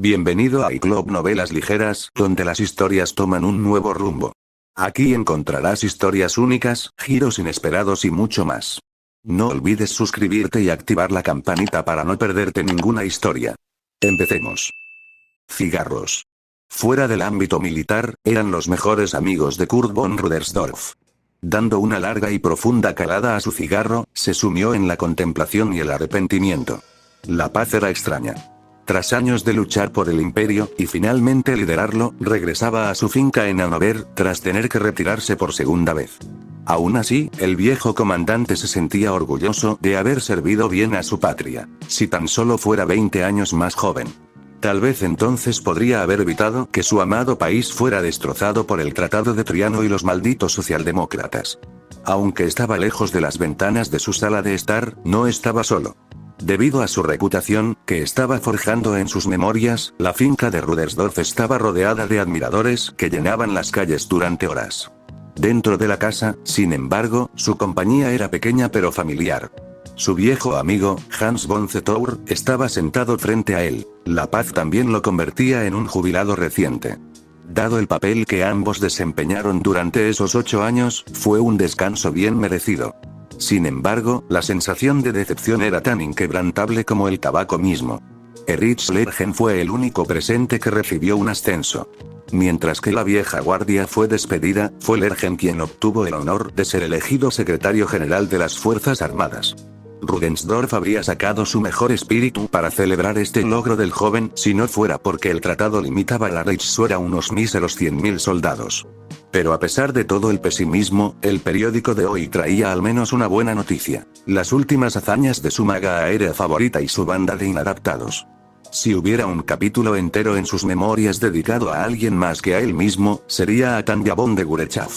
Bienvenido a iClub Novelas Ligeras, donde las historias toman un nuevo rumbo. Aquí encontrarás historias únicas, giros inesperados y mucho más. No olvides suscribirte y activar la campanita para no perderte ninguna historia. Empecemos. Cigarros. Fuera del ámbito militar, eran los mejores amigos de Kurt von Rudersdorf. Dando una larga y profunda calada a su cigarro, se sumió en la contemplación y el arrepentimiento. La paz era extraña. Tras años de luchar por el imperio, y finalmente liderarlo, regresaba a su finca en Hannover, tras tener que retirarse por segunda vez. Aún así, el viejo comandante se sentía orgulloso de haber servido bien a su patria, si tan solo fuera 20 años más joven. Tal vez entonces podría haber evitado que su amado país fuera destrozado por el Tratado de Triano y los malditos socialdemócratas. Aunque estaba lejos de las ventanas de su sala de estar, no estaba solo. Debido a su reputación, que estaba forjando en sus memorias, la finca de Rudersdorf estaba rodeada de admiradores que llenaban las calles durante horas. Dentro de la casa, sin embargo, su compañía era pequeña pero familiar. Su viejo amigo, Hans von Zetour, estaba sentado frente a él. La paz también lo convertía en un jubilado reciente. Dado el papel que ambos desempeñaron durante esos 8 años, fue un descanso bien merecido. Sin embargo, la sensación de decepción era tan inquebrantable como el tabaco mismo. Erich Lergen fue el único presente que recibió un ascenso. Mientras que la vieja guardia fue despedida, fue Lergen quien obtuvo el honor de ser elegido secretario general de las Fuerzas Armadas. Rudensdorf habría sacado su mejor espíritu para celebrar este logro del joven, si no fuera porque el tratado limitaba la Reichswehr a unos míseros 100.000 soldados. Pero a pesar de todo el pesimismo, el periódico de hoy traía al menos una buena noticia: las últimas hazañas de su maga aérea favorita y su banda de inadaptados. Si hubiera un capítulo entero en sus memorias dedicado a alguien más que a él mismo, sería a Tanja von de Gurechav.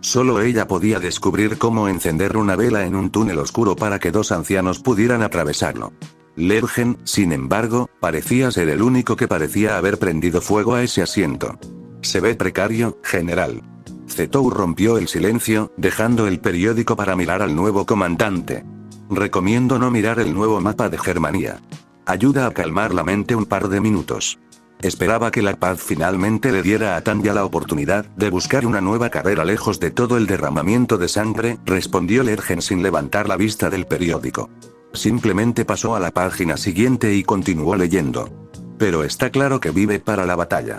Solo ella podía descubrir cómo encender una vela en un túnel oscuro para que 2 ancianos pudieran atravesarlo. Lergen, sin embargo, parecía ser el único que parecía haber prendido fuego a ese asiento. Se ve precario, general. Zetour rompió el silencio, dejando el periódico para mirar al nuevo comandante. Recomiendo no mirar el nuevo mapa de Germania. Ayuda a calmar la mente un par de minutos. Esperaba que la paz finalmente le diera a Tanja la oportunidad de buscar una nueva carrera lejos de todo el derramamiento de sangre, respondió Lergen sin levantar la vista del periódico. Simplemente pasó a la página siguiente y continuó leyendo. Pero está claro que vive para la batalla.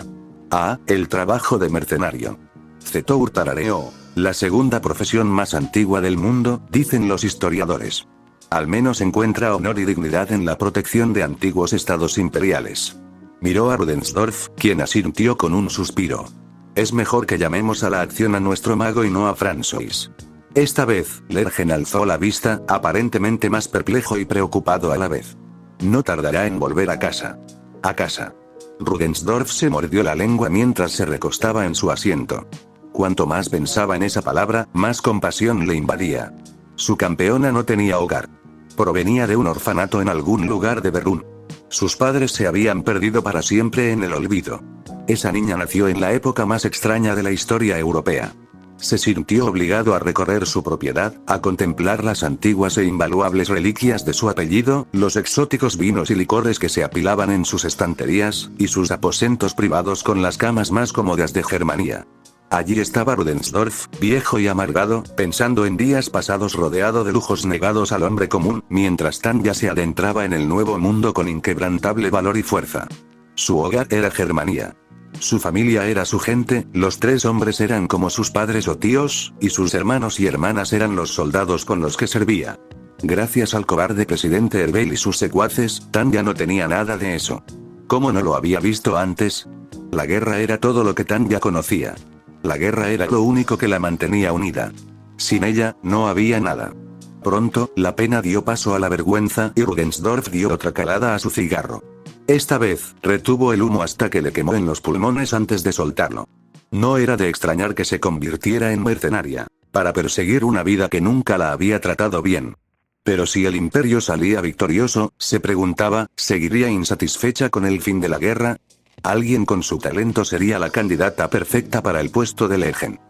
Ah, el trabajo de mercenario. Zetour tarareó: la segunda profesión más antigua del mundo, dicen los historiadores. Al menos encuentra honor y dignidad en la protección de antiguos estados imperiales. Miró a Rudensdorf, quien asintió con un suspiro. Es mejor que llamemos a la acción a nuestro mago y no a François. Esta vez, Lergen alzó la vista, aparentemente más perplejo y preocupado a la vez. No tardará en volver a casa. A casa. Rudensdorf se mordió la lengua mientras se recostaba en su asiento. Cuanto más pensaba en esa palabra, más compasión le invadía. Su campeona no tenía hogar. Provenía de un orfanato en algún lugar de Berlín. Sus padres se habían perdido para siempre en el olvido. Esa niña nació en la época más extraña de la historia europea. Se sintió obligado a recorrer su propiedad, a contemplar las antiguas e invaluables reliquias de su apellido, los exóticos vinos y licores que se apilaban en sus estanterías, y sus aposentos privados con las camas más cómodas de Germania. Allí estaba Rudensdorf, viejo y amargado, pensando en días pasados rodeado de lujos negados al hombre común, mientras Tanja se adentraba en el nuevo mundo con inquebrantable valor y fuerza. Su hogar era Germania. Su familia era su gente, los 3 hombres eran como sus padres o tíos, y sus hermanos y hermanas eran los soldados con los que servía. Gracias al cobarde presidente Herbel y sus secuaces, Tanja no tenía nada de eso. ¿Cómo no lo había visto antes? La guerra era todo lo que Tanja conocía. La guerra era lo único que la mantenía unida. Sin ella, no había nada. Pronto, la pena dio paso a la vergüenza y Rudensdorf dio otra calada a su cigarro. Esta vez, retuvo el humo hasta que le quemó en los pulmones antes de soltarlo. No era de extrañar que se convirtiera en mercenaria, para perseguir una vida que nunca la había tratado bien. Pero si el imperio salía victorioso, se preguntaba, ¿seguiría insatisfecha con el fin de la guerra? Alguien con su talento sería la candidata perfecta para el puesto de Lergen.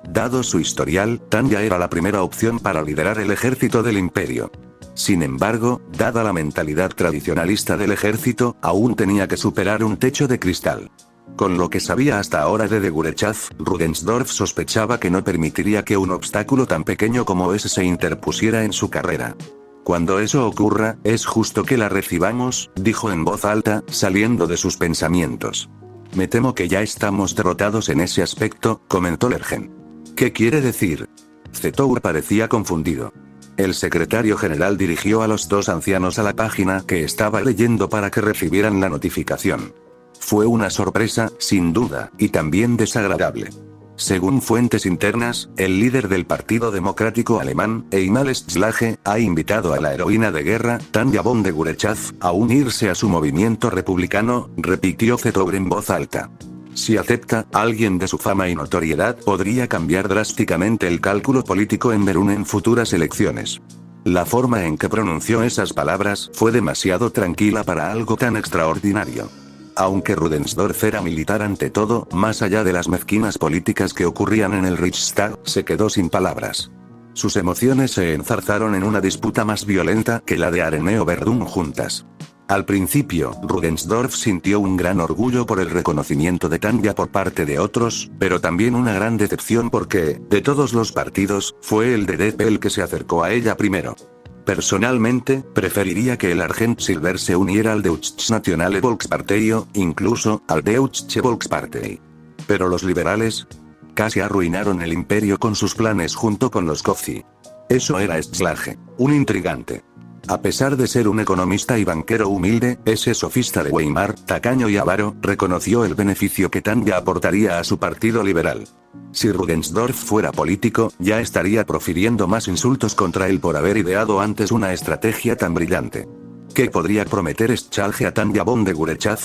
Dado su historial, Tanja era la primera opción para liderar el ejército del imperio. Sin embargo, dada la mentalidad tradicionalista del ejército, aún tenía que superar un techo de cristal. Con lo que sabía hasta ahora de Gurechav, Rudensdorf sospechaba que no permitiría que un obstáculo tan pequeño como ese se interpusiera en su carrera. Cuando eso ocurra, es justo que la recibamos, dijo en voz alta, saliendo de sus pensamientos. Me temo que ya estamos derrotados en ese aspecto, comentó Lergen. ¿Qué quiere decir? Zetour parecía confundido. El secretario general dirigió a los dos ancianos a la página que estaba leyendo para que recibieran la notificación. Fue una sorpresa, sin duda, y también desagradable. Según fuentes internas, el líder del Partido Democrático Alemán, Einmal Schlage, ha invitado a la heroína de guerra, Tanja von de Gurechav, a unirse a su movimiento republicano, repitió Zetour en voz alta. Si acepta, alguien de su fama y notoriedad podría cambiar drásticamente el cálculo político en Berún en futuras elecciones. La forma en que pronunció esas palabras fue demasiado tranquila para algo tan extraordinario. Aunque Rudensdorf era militar ante todo, más allá de las mezquinas políticas que ocurrían en el Reichstag, se quedó sin palabras. Sus emociones se enzarzaron en una disputa más violenta que la de Areneo Verdún juntas. Al principio, Rudensdorf sintió un gran orgullo por el reconocimiento de Tanja por parte de otros, pero también una gran decepción porque, de todos los partidos, fue el DDP el que se acercó a ella primero. Personalmente, preferiría que el Argent Silber se uniera al Deutsche Nationale Volkspartei o, incluso, al Deutsche Volkspartei. Pero los liberales casi arruinaron el imperio con sus planes junto con los Kofi. Eso era Schlage, un intrigante. A pesar de ser un economista y banquero humilde, ese sofista de Weimar, tacaño y avaro, reconoció el beneficio que Tanja aportaría a su partido liberal. Si Rudensdorf fuera político, ya estaría profiriendo más insultos contra él por haber ideado antes una estrategia tan brillante. ¿Qué podría prometer Schlage a Tanja von de Gurechav?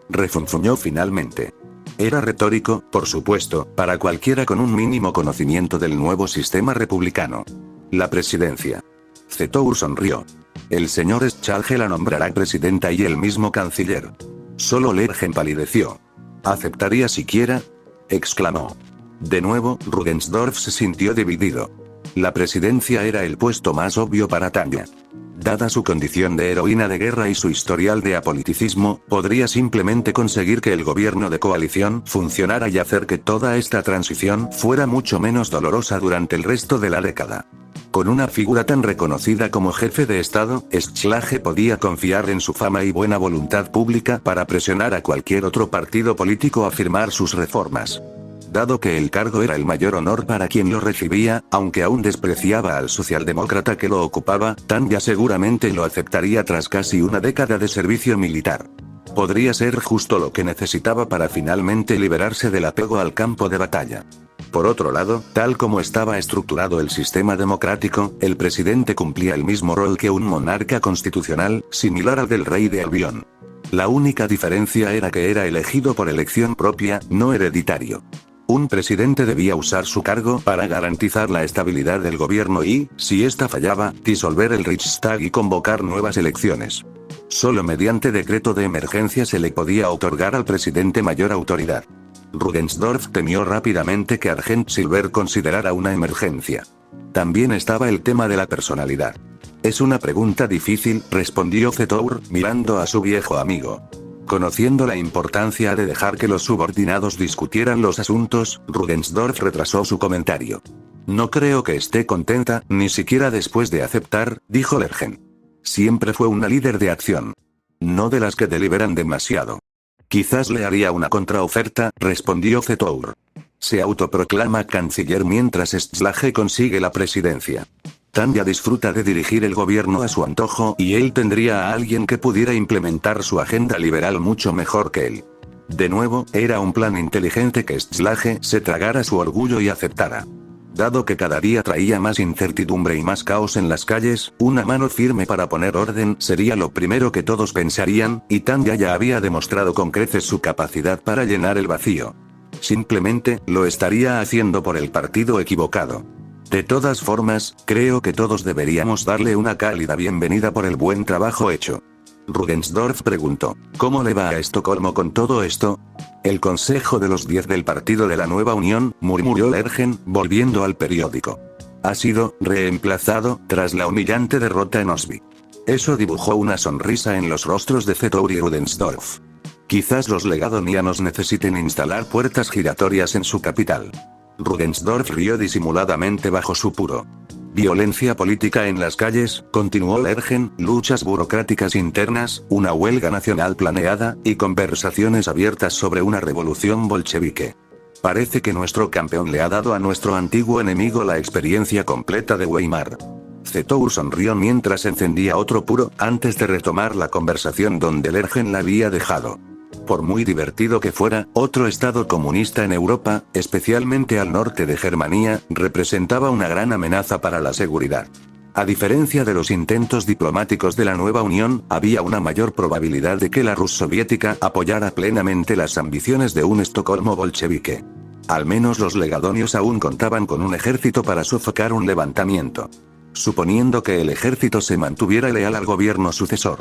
Refunfuñó finalmente. Era retórico, por supuesto, para cualquiera con un mínimo conocimiento del nuevo sistema republicano. La presidencia. Zetour sonrió. El señor Schlage la nombrará presidenta y el mismo canciller. Solo Lergen palideció. ¿Aceptaría siquiera? Exclamó. De nuevo, Rudensdorf se sintió dividido. La presidencia era el puesto más obvio para Tanja. Dada su condición de heroína de guerra y su historial de apoliticismo, podría simplemente conseguir que el gobierno de coalición funcionara y hacer que toda esta transición fuera mucho menos dolorosa durante el resto de la década. Con una figura tan reconocida como jefe de Estado, Schlage podía confiar en su fama y buena voluntad pública para presionar a cualquier otro partido político a firmar sus reformas. Dado que el cargo era el mayor honor para quien lo recibía, aunque aún despreciaba al socialdemócrata que lo ocupaba, Tanja seguramente lo aceptaría tras casi una década de servicio militar. Podría ser justo lo que necesitaba para finalmente liberarse del apego al campo de batalla. Por otro lado, tal como estaba estructurado el sistema democrático, el presidente cumplía el mismo rol que un monarca constitucional, similar al del rey de Albión. La única diferencia era que era elegido por elección propia, no hereditario. Un presidente debía usar su cargo para garantizar la estabilidad del gobierno y, si ésta fallaba, disolver el Reichstag y convocar nuevas elecciones. Solo mediante decreto de emergencia se le podía otorgar al presidente mayor autoridad. Rudensdorf temió rápidamente que Argent Silber considerara una emergencia. También estaba el tema de la personalidad. Es una pregunta difícil, respondió Zetour, mirando a su viejo amigo. Conociendo la importancia de dejar que los subordinados discutieran los asuntos, Rudensdorf retrasó su comentario. No creo que esté contenta, ni siquiera después de aceptar, dijo Lergen. Siempre fue una líder de acción. No de las que deliberan demasiado. Quizás le haría una contraoferta, respondió Zetour. Se autoproclama canciller mientras Schlage consigue la presidencia. Tanja disfruta de dirigir el gobierno a su antojo y él tendría a alguien que pudiera implementar su agenda liberal mucho mejor que él. De nuevo, era un plan inteligente que Schlage se tragara su orgullo y aceptara. Dado que cada día traía más incertidumbre y más caos en las calles, una mano firme para poner orden sería lo primero que todos pensarían, y Tanja ya había demostrado con creces su capacidad para llenar el vacío. Simplemente, lo estaría haciendo por el partido equivocado. De todas formas, creo que todos deberíamos darle una cálida bienvenida por el buen trabajo hecho. Rudensdorf preguntó, ¿cómo le va a Estocolmo con todo esto? El Consejo de los 10 del Partido de la Nueva Unión, murmuró Lergen, volviendo al periódico. ha sido reemplazado tras la humillante derrota en Osby. Eso dibujó una sonrisa en los rostros de Zetour y Rudensdorf. Quizás los legadonianos necesiten instalar puertas giratorias en su capital. Rudensdorf rió disimuladamente bajo su puro. Violencia política en las calles, continuó Lergen, luchas burocráticas internas, una huelga nacional planeada, y conversaciones abiertas sobre una revolución bolchevique. Parece que nuestro campeón le ha dado a nuestro antiguo enemigo la experiencia completa de Weimar. Zetour sonrió mientras encendía otro puro, antes de retomar la conversación donde Lergen la había dejado. Por muy divertido que fuera, otro estado comunista en Europa, especialmente al norte de Germania, representaba una gran amenaza para la seguridad. A diferencia de los intentos diplomáticos de la nueva Unión, había una mayor probabilidad de que la Rus soviética apoyara plenamente las ambiciones de un Estocolmo bolchevique. Al menos los legadonios aún contaban con un ejército para sofocar un levantamiento. Suponiendo que el ejército se mantuviera leal al gobierno sucesor.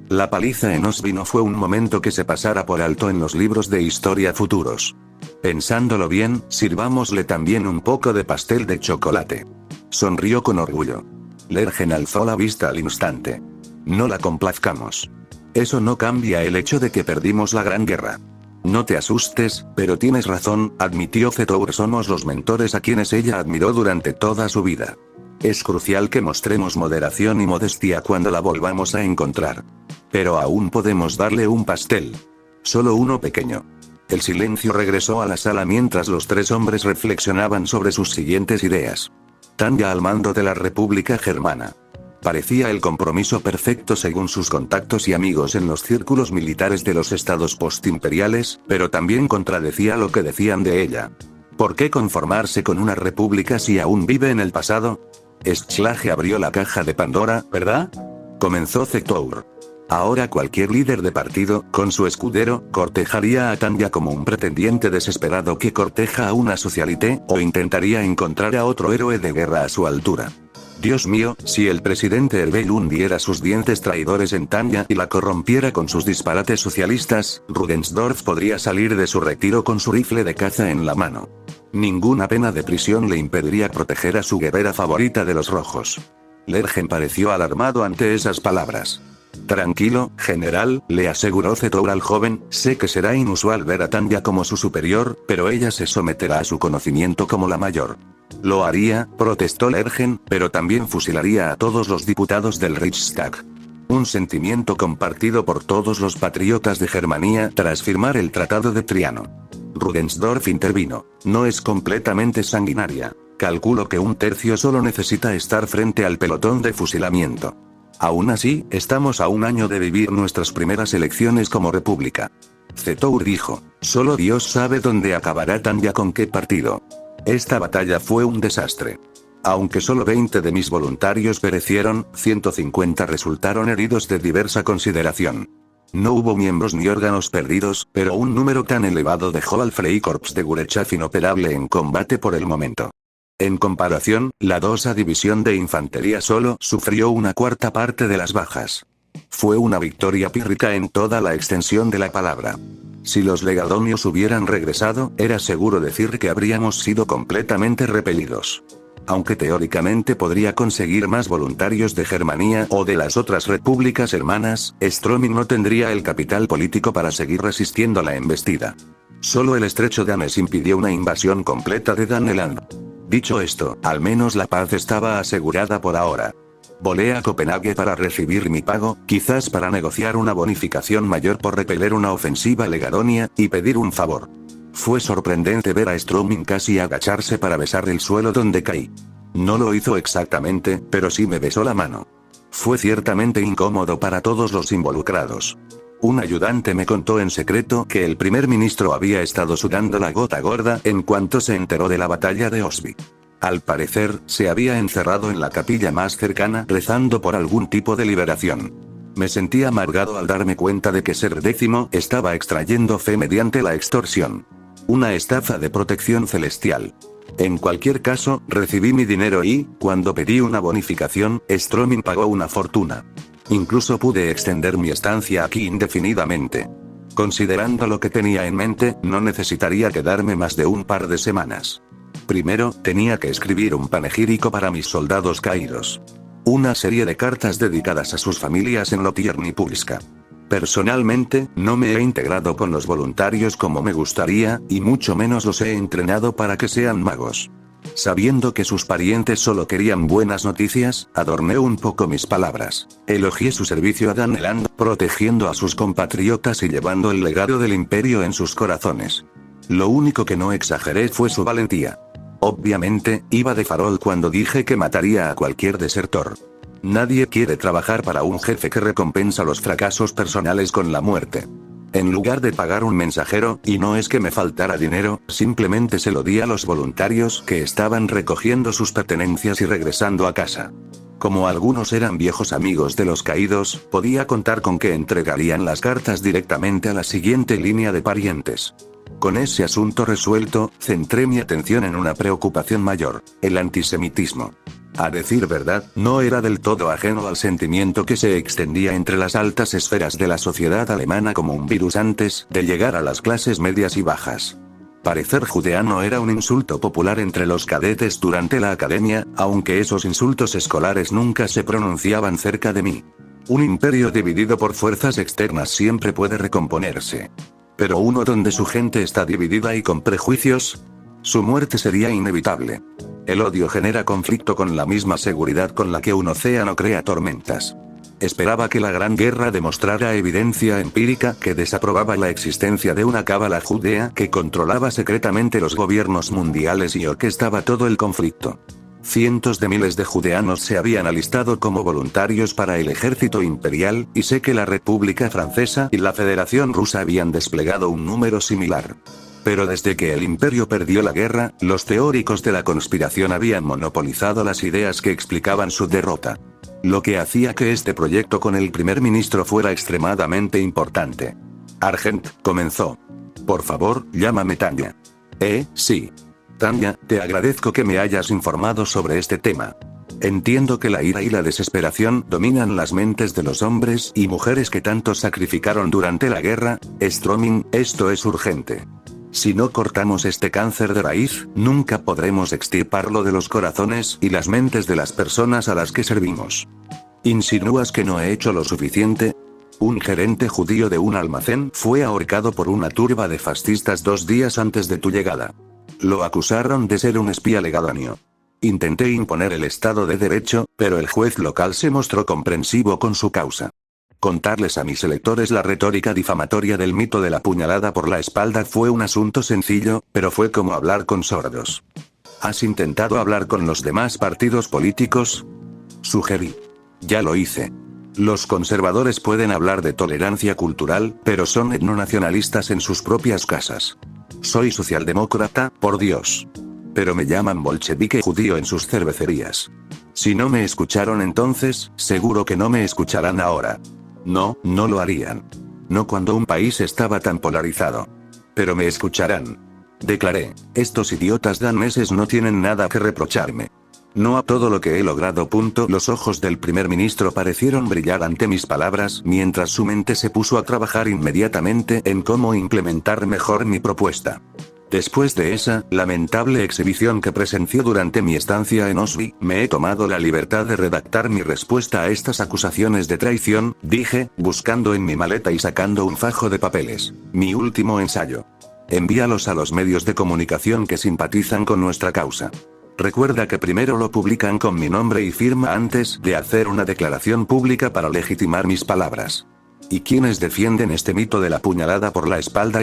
La paliza en Osby no fue un momento que se pasara por alto en los libros de historia futuros. Pensándolo bien, sirvámosle también un poco de pastel de chocolate. Sonrió con orgullo. Lergen alzó la vista al instante. No la complazcamos. Eso no cambia el hecho de que perdimos la gran guerra. No te asustes, pero tienes razón, admitió Zetour. Somos los mentores a quienes ella admiró durante toda su vida. Es crucial que mostremos moderación y modestia cuando la volvamos a encontrar. Pero aún podemos darle un pastel. Solo uno pequeño. El silencio regresó a la sala mientras los tres hombres reflexionaban sobre sus siguientes ideas. Tanya al mando de la República Germana. Parecía el compromiso perfecto según sus contactos y amigos en los círculos militares de los estados postimperiales, pero también contradecía lo que decían de ella. ¿Por qué conformarse con una república si aún vive en el pasado? Schlage abrió la caja de Pandora, ¿verdad? Comenzó Zetour. Ahora cualquier líder de partido, con su escudero, cortejaría a Tanya como un pretendiente desesperado que corteja a una socialité, o intentaría encontrar a otro héroe de guerra a su altura. Dios mío, si el presidente Herbel hundiera sus dientes traidores en Tanya y la corrompiera con sus disparates socialistas, Rudensdorf podría salir de su retiro con su rifle de caza en la mano. Ninguna pena de prisión le impediría proteger a su guerrera favorita de los rojos. Lergen pareció alarmado ante esas palabras. Tranquilo, general, le aseguró Zetour al joven, sé que será inusual ver a Tanya como su superior, pero ella se someterá a su conocimiento como la mayor. Lo haría, protestó Lergen, pero también fusilaría a todos los diputados del Reichstag. Un sentimiento compartido por todos los patriotas de Germania tras firmar el Tratado de Triano. Rudensdorf intervino. No es completamente sanguinaria. Calculo que un tercio solo necesita estar frente al pelotón de fusilamiento. Aún así, estamos a un año de vivir nuestras primeras elecciones como república. Zetour dijo, solo Dios sabe dónde acabará Tanya con qué partido. Esta batalla fue un desastre. Aunque solo 20 de mis voluntarios perecieron, 150 resultaron heridos de diversa consideración. No hubo miembros ni órganos perdidos, pero un número tan elevado dejó al Freikorps de Gurechav inoperable en combate por el momento. En comparación, la 2a División de Infantería solo sufrió una cuarta parte de las bajas. Fue una victoria pírrica en toda la extensión de la palabra. Si los legadonios hubieran regresado, era seguro decir que habríamos sido completamente repelidos. Aunque teóricamente podría conseguir más voluntarios de Germania o de las otras repúblicas hermanas, Stroming no tendría el capital político para seguir resistiendo la embestida. Solo el estrecho de Ames impidió una invasión completa de Daneland. Dicho esto, al menos la paz estaba asegurada por ahora. Volé a Copenhague para recibir mi pago, quizás para negociar una bonificación mayor por repeler una ofensiva legadonia, y pedir un favor. Fue sorprendente ver a Stroming casi agacharse para besar el suelo donde caí. No lo hizo exactamente, pero sí me besó la mano. Fue ciertamente incómodo para todos los involucrados. Un ayudante me contó en secreto que el primer ministro había estado sudando la gota gorda en cuanto se enteró de la batalla de Osby. Al parecer, se había encerrado en la capilla más cercana rezando por algún tipo de liberación. Me sentí amargado al darme cuenta de que Ser X estaba extrayendo fe mediante la extorsión. Una estafa de protección celestial. En cualquier caso, recibí mi dinero y, cuando pedí una bonificación, Stroming pagó una fortuna. Incluso pude extender mi estancia aquí indefinidamente. Considerando lo que tenía en mente, no necesitaría quedarme más de un par de semanas. Primero, tenía que escribir un panegírico para mis soldados caídos. Una serie de cartas dedicadas a sus familias en Lotierni-Pulska. Personalmente, no me he integrado con los voluntarios como me gustaría, y mucho menos los he entrenado para que sean magos. Sabiendo que sus parientes solo querían buenas noticias, adorné un poco mis palabras. Elogié su servicio a Daneland, protegiendo a sus compatriotas y llevando el legado del imperio en sus corazones. Lo único que no exageré fue su valentía. Obviamente, iba de farol cuando dije que mataría a cualquier desertor. Nadie quiere trabajar para un jefe que recompensa los fracasos personales con la muerte. En lugar de pagar un mensajero, y no es que me faltara dinero, simplemente se lo di a los voluntarios que estaban recogiendo sus pertenencias y regresando a casa. Como algunos eran viejos amigos de los caídos, podía contar con que entregarían las cartas directamente a la siguiente línea de parientes. Con ese asunto resuelto, centré mi atención en una preocupación mayor: el antisemitismo. A decir verdad, no era del todo ajeno al sentimiento que se extendía entre las altas esferas de la sociedad alemana como un virus antes de llegar a las clases medias y bajas. Parecer judeano era un insulto popular entre los cadetes durante la academia, aunque esos insultos escolares nunca se pronunciaban cerca de mí. Un imperio dividido por fuerzas externas siempre puede recomponerse. Pero uno donde su gente está dividida y con prejuicios, su muerte sería inevitable. El odio genera conflicto con la misma seguridad con la que un océano crea tormentas. Esperaba que la Gran Guerra demostrara evidencia empírica que desaprobaba la existencia de una cábala judea que controlaba secretamente los gobiernos mundiales y orquestaba todo el conflicto. Cientos de miles de judeanos se habían alistado como voluntarios para el ejército imperial, y sé que la República Francesa y la Federación Rusa habían desplegado un número similar. Pero desde que el imperio perdió la guerra, los teóricos de la conspiración habían monopolizado las ideas que explicaban su derrota. Lo que hacía que este proyecto con el primer ministro fuera extremadamente importante. Argent, comenzó. Por favor, llámame Tanya. Sí. Tanya, te agradezco que me hayas informado sobre este tema. Entiendo que la ira y la desesperación dominan las mentes de los hombres y mujeres que tanto sacrificaron durante la guerra. Stroming, esto es urgente. Si no cortamos este cáncer de raíz, nunca podremos extirparlo de los corazones y las mentes de las personas a las que servimos. ¿Insinúas que no he hecho lo suficiente? Un gerente judío de un almacén fue ahorcado por una turba de fascistas 2 días antes de tu llegada. Lo acusaron de ser un espía legadonio. Intenté imponer el Estado de Derecho, pero el juez local se mostró comprensivo con su causa. Contarles a mis electores la retórica difamatoria del mito de la puñalada por la espalda fue un asunto sencillo, pero fue como hablar con sordos. ¿Has intentado hablar con los demás partidos políticos? Sugerí. Ya lo hice. Los conservadores pueden hablar de tolerancia cultural, pero son etnonacionalistas en sus propias casas. Soy socialdemócrata, por Dios. Pero me llaman bolchevique judío en sus cervecerías. Si no me escucharon entonces, seguro que no me escucharán ahora. No, no lo harían. No cuando un país estaba tan polarizado. Pero me escucharán. Declaré, estos idiotas daneses no tienen nada que reprocharme. No a todo lo que he logrado. Los ojos del primer ministro parecieron brillar ante mis palabras, mientras su mente se puso a trabajar inmediatamente en cómo implementar mejor mi propuesta. Después de esa lamentable exhibición que presenció durante mi estancia en Osby, me he tomado la libertad de redactar mi respuesta a estas acusaciones de traición, dije, buscando en mi maleta y sacando un fajo de papeles. Mi último ensayo. Envíalos a los medios de comunicación que simpatizan con nuestra causa. Recuerda que primero lo publican con mi nombre y firma antes de hacer una declaración pública para legitimar mis palabras. ¿Y quiénes defienden este mito de la puñalada por la espalda?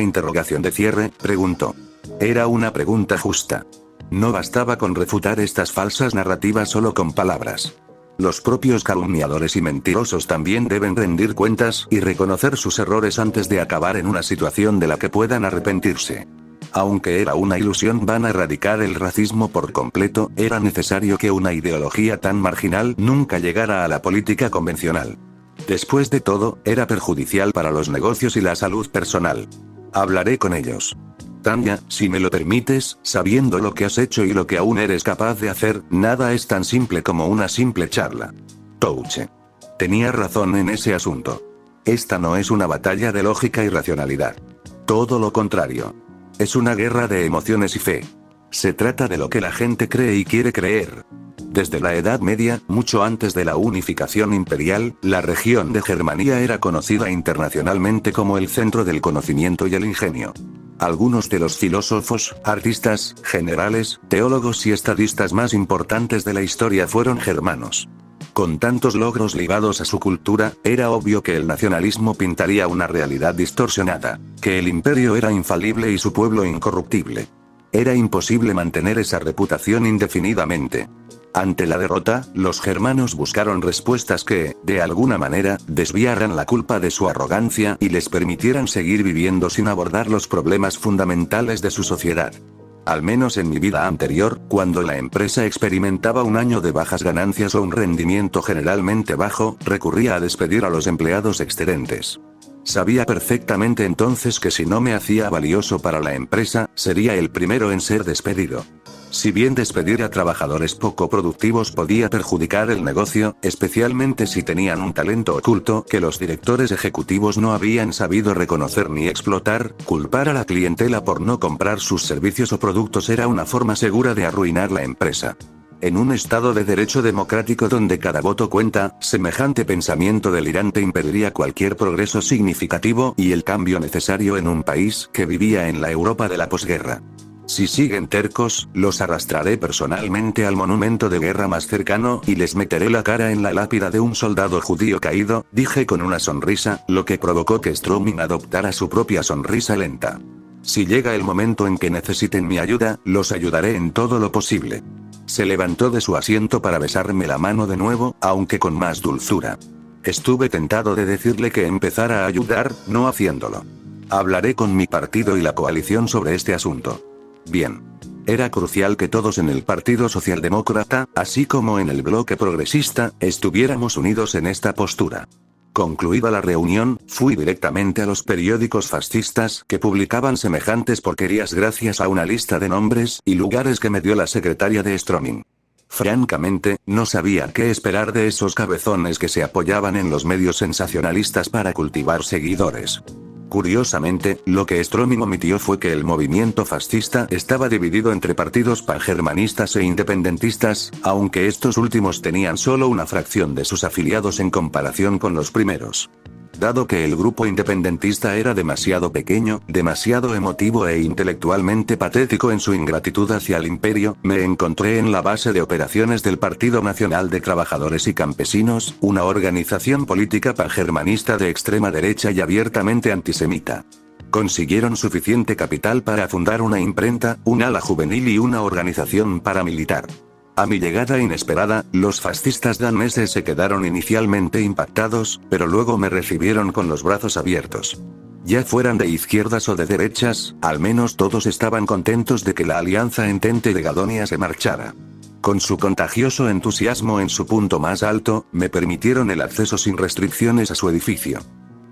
Preguntó. Era una pregunta justa. No bastaba con refutar estas falsas narrativas solo con palabras. Los propios calumniadores y mentirosos también deben rendir cuentas y reconocer sus errores antes de acabar en una situación de la que puedan arrepentirse. Aunque era una ilusión vana erradicar el racismo por completo, era necesario que una ideología tan marginal nunca llegara a la política convencional. Después de todo, era perjudicial para los negocios y la salud personal. Hablaré con ellos. Tanya, si me lo permites, sabiendo lo que has hecho y lo que aún eres capaz de hacer, nada es tan simple como una simple charla. Touche. Tenía razón en ese asunto. Esta no es una batalla de lógica y racionalidad. Todo lo contrario. Es una guerra de emociones y fe. Se trata de lo que la gente cree y quiere creer. Desde la Edad Media, mucho antes de la unificación imperial, la región de Germania era conocida internacionalmente como el centro del conocimiento y el ingenio. Algunos de los filósofos, artistas, generales, teólogos y estadistas más importantes de la historia fueron germanos. Con tantos logros ligados a su cultura, era obvio que el nacionalismo pintaría una realidad distorsionada, que el imperio era infalible y su pueblo incorruptible. Era imposible mantener esa reputación indefinidamente. Ante la derrota, los germanos buscaron respuestas que, de alguna manera, desviaran la culpa de su arrogancia y les permitieran seguir viviendo sin abordar los problemas fundamentales de su sociedad. Al menos en mi vida anterior, cuando la empresa experimentaba un año de bajas ganancias o un rendimiento generalmente bajo, recurría a despedir a los empleados excedentes. Sabía perfectamente entonces que si no me hacía valioso para la empresa, sería el primero en ser despedido. Si bien despedir a trabajadores poco productivos podía perjudicar el negocio, especialmente si tenían un talento oculto que los directores ejecutivos no habían sabido reconocer ni explotar, culpar a la clientela por no comprar sus servicios o productos era una forma segura de arruinar la empresa. En un Estado de derecho democrático donde cada voto cuenta, semejante pensamiento delirante impediría cualquier progreso significativo y el cambio necesario en un país que vivía en la Europa de la posguerra. Si siguen tercos, los arrastraré personalmente al monumento de guerra más cercano y les meteré la cara en la lápida de un soldado judío caído, dije con una sonrisa, lo que provocó que Stroming adoptara su propia sonrisa lenta. Si llega el momento en que necesiten mi ayuda, los ayudaré en todo lo posible. Se levantó de su asiento para besarme la mano de nuevo, aunque con más dulzura. Estuve tentado de decirle que empezara a ayudar, no haciéndolo. Hablaré con mi partido y la coalición sobre este asunto. Bien. Era crucial que todos en el Partido Socialdemócrata, así como en el bloque progresista, estuviéramos unidos en esta postura. Concluida la reunión, fui directamente a los periódicos fascistas que publicaban semejantes porquerías gracias a una lista de nombres y lugares que me dio la secretaria de Stroming. Francamente, no sabía qué esperar de esos cabezones que se apoyaban en los medios sensacionalistas para cultivar seguidores. Curiosamente, lo que Stroming omitió fue que el movimiento fascista estaba dividido entre partidos pangermanistas e independentistas, aunque estos últimos tenían solo una fracción de sus afiliados en comparación con los primeros. Dado que el grupo independentista era demasiado pequeño, demasiado emotivo e intelectualmente patético en su ingratitud hacia el imperio, me encontré en la base de operaciones del Partido Nacional de Trabajadores y Campesinos, una organización política pangermanista de extrema derecha y abiertamente antisemita. Consiguieron suficiente capital para fundar una imprenta, un ala juvenil y una organización paramilitar. A mi llegada inesperada, los fascistas daneses se quedaron inicialmente impactados, pero luego me recibieron con los brazos abiertos. Ya fueran de izquierdas o de derechas, al menos todos estaban contentos de que la alianza Entente de Gadonia se marchara. Con su contagioso entusiasmo en su punto más alto, me permitieron el acceso sin restricciones a su edificio.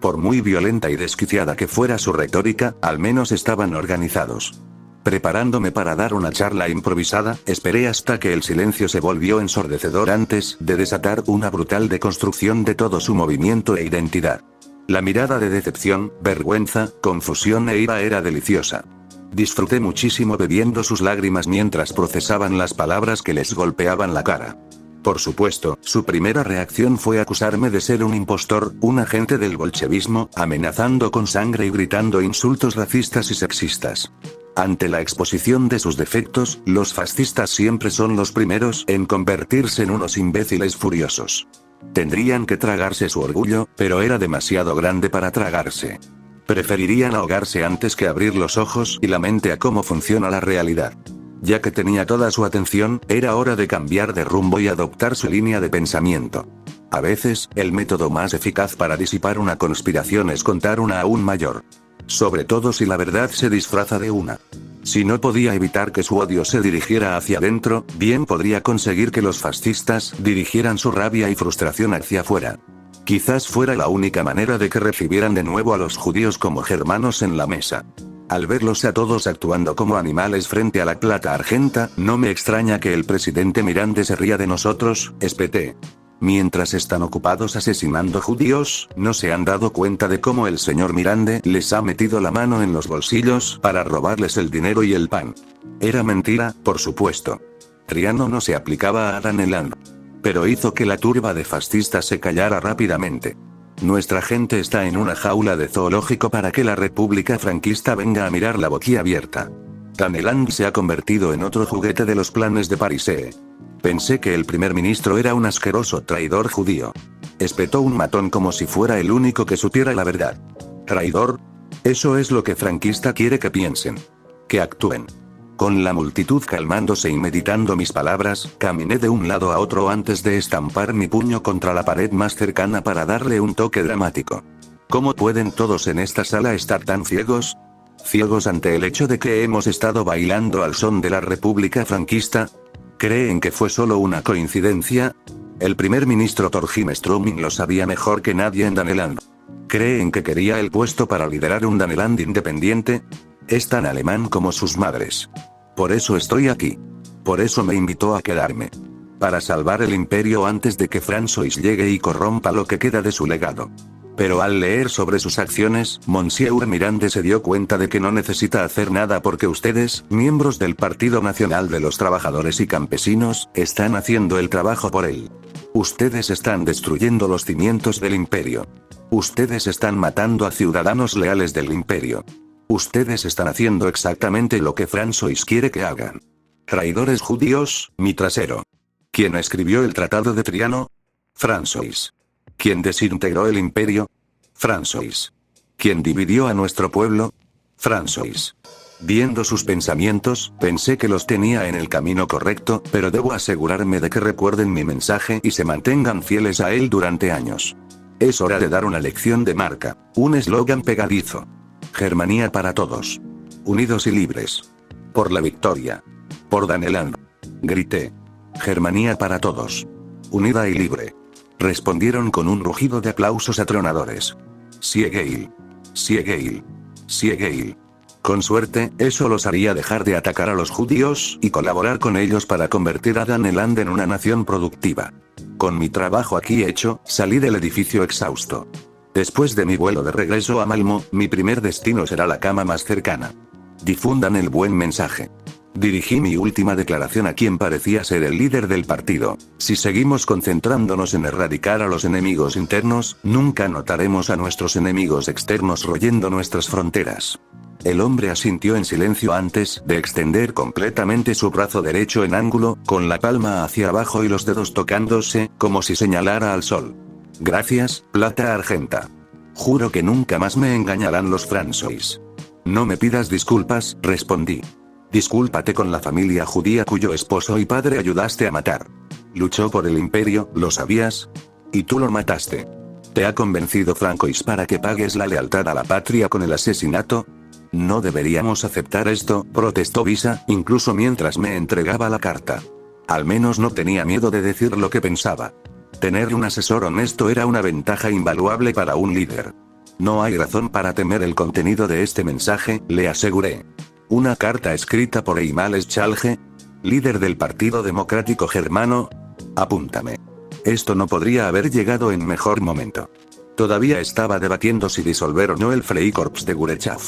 Por muy violenta y desquiciada que fuera su retórica, al menos estaban organizados. Preparándome para dar una charla improvisada, esperé hasta que el silencio se volvió ensordecedor antes de desatar una brutal deconstrucción de todo su movimiento e identidad. La mirada de decepción, vergüenza, confusión e ira era deliciosa. Disfruté muchísimo bebiendo sus lágrimas mientras procesaban las palabras que les golpeaban la cara. Por supuesto, su primera reacción fue acusarme de ser un impostor, un agente del bolchevismo, amenazando con sangre y gritando insultos racistas y sexistas. Ante la exposición de sus defectos, los fascistas siempre son los primeros en convertirse en unos imbéciles furiosos. Tendrían que tragarse su orgullo, pero era demasiado grande para tragarse. Preferirían ahogarse antes que abrir los ojos y la mente a cómo funciona la realidad. Ya que tenía toda su atención, era hora de cambiar de rumbo y adoptar su línea de pensamiento. A veces, el método más eficaz para disipar una conspiración es contar una aún mayor. Sobre todo si la verdad se disfraza de una. Si no podía evitar que su odio se dirigiera hacia adentro, bien podría conseguir que los fascistas dirigieran su rabia y frustración hacia afuera. Quizás fuera la única manera de que recibieran de nuevo a los judíos como germanos en la mesa. Al verlos a todos actuando como animales frente a la plata argenta, no me extraña que el presidente Mirande se ría de nosotros, espeté. Mientras están ocupados asesinando judíos, ¿no se han dado cuenta de cómo el señor Mirande les ha metido la mano en los bolsillos para robarles el dinero y el pan? Era mentira, por supuesto. Triano no se aplicaba a Daneland. Pero hizo que la turba de fascistas se callara rápidamente. Nuestra gente está en una jaula de zoológico para que la República franquista venga a mirarla boquiabierta. Daneland se ha convertido en otro juguete de los planes de Parise. Pensé que el primer ministro era un asqueroso traidor judío. Espetó un matón como si fuera el único que supiera la verdad. ¿Traidor? Eso es lo que franquista quiere que piensen. Que actúen. Con la multitud calmándose y meditando mis palabras, caminé de un lado a otro antes de estampar mi puño contra la pared más cercana para darle un toque dramático. ¿Cómo pueden todos en esta sala estar tan ciegos? ¿Ciegos ante el hecho de que hemos estado bailando al son de la República franquista? ¿Creen que fue solo una coincidencia? El primer ministro Torgim Strumming lo sabía mejor que nadie en Daneland. ¿Creen que quería el puesto para liderar un Daneland independiente? Es tan alemán como sus madres. Por eso estoy aquí. Por eso me invitó a quedarme. Para salvar el imperio antes de que François llegue y corrompa lo que queda de su legado. Pero al leer sobre sus acciones, Monsieur Mirande se dio cuenta de que no necesita hacer nada porque ustedes, miembros del Partido Nacional de los Trabajadores y Campesinos, están haciendo el trabajo por él. Ustedes están destruyendo los cimientos del imperio. Ustedes están matando a ciudadanos leales del imperio. Ustedes están haciendo exactamente lo que François quiere que hagan. Traidores judíos, mi trasero. ¿Quién escribió el Tratado de Triano? François. ¿Quién desintegró el imperio? François. ¿Quién dividió a nuestro pueblo? François. Viendo sus pensamientos, pensé que los tenía en el camino correcto, pero debo asegurarme de que recuerden mi mensaje y se mantengan fieles a él durante años. Es hora de dar una lección de marca, un eslogan pegadizo. Germania para todos. Unidos y libres. Por la victoria. Por Daneland. Grité. Germania para todos. Unida y libre. Respondieron con un rugido de aplausos atronadores. Siegheil. Siegheil. Siegheil. Con suerte, eso los haría dejar de atacar a los judíos y colaborar con ellos para convertir a Daneland en una nación productiva. Con mi trabajo aquí hecho, salí del edificio exhausto. Después de mi vuelo de regreso a Malmö, mi primer destino será la cama más cercana. Difundan el buen mensaje. Dirigí mi última declaración a quien parecía ser el líder del partido. Si seguimos concentrándonos en erradicar a los enemigos internos, nunca notaremos a nuestros enemigos externos royendo nuestras fronteras. El hombre asintió en silencio antes de extender completamente su brazo derecho en ángulo, con la palma hacia abajo y los dedos tocándose, como si señalara al sol. Gracias, plata argenta. Juro que nunca más me engañarán los François. No me pidas disculpas, respondí. Discúlpate con la familia judía cuyo esposo y padre ayudaste a matar. Luchó por el imperio, ¿lo sabías? Y tú lo mataste. ¿Te ha convencido François para que pagues la lealtad a la patria con el asesinato? No deberíamos aceptar esto, protestó Visa, incluso mientras me entregaba la carta. Al menos no tenía miedo de decir lo que pensaba. Tener un asesor honesto era una ventaja invaluable para un líder. No hay razón para temer el contenido de este mensaje, le aseguré. Una carta escrita por Eimal Schalge, líder del Partido Democrático Germano. Apúntame. Esto no podría haber llegado en mejor momento. Todavía estaba debatiendo si disolver o no el Freikorps de Gurechav.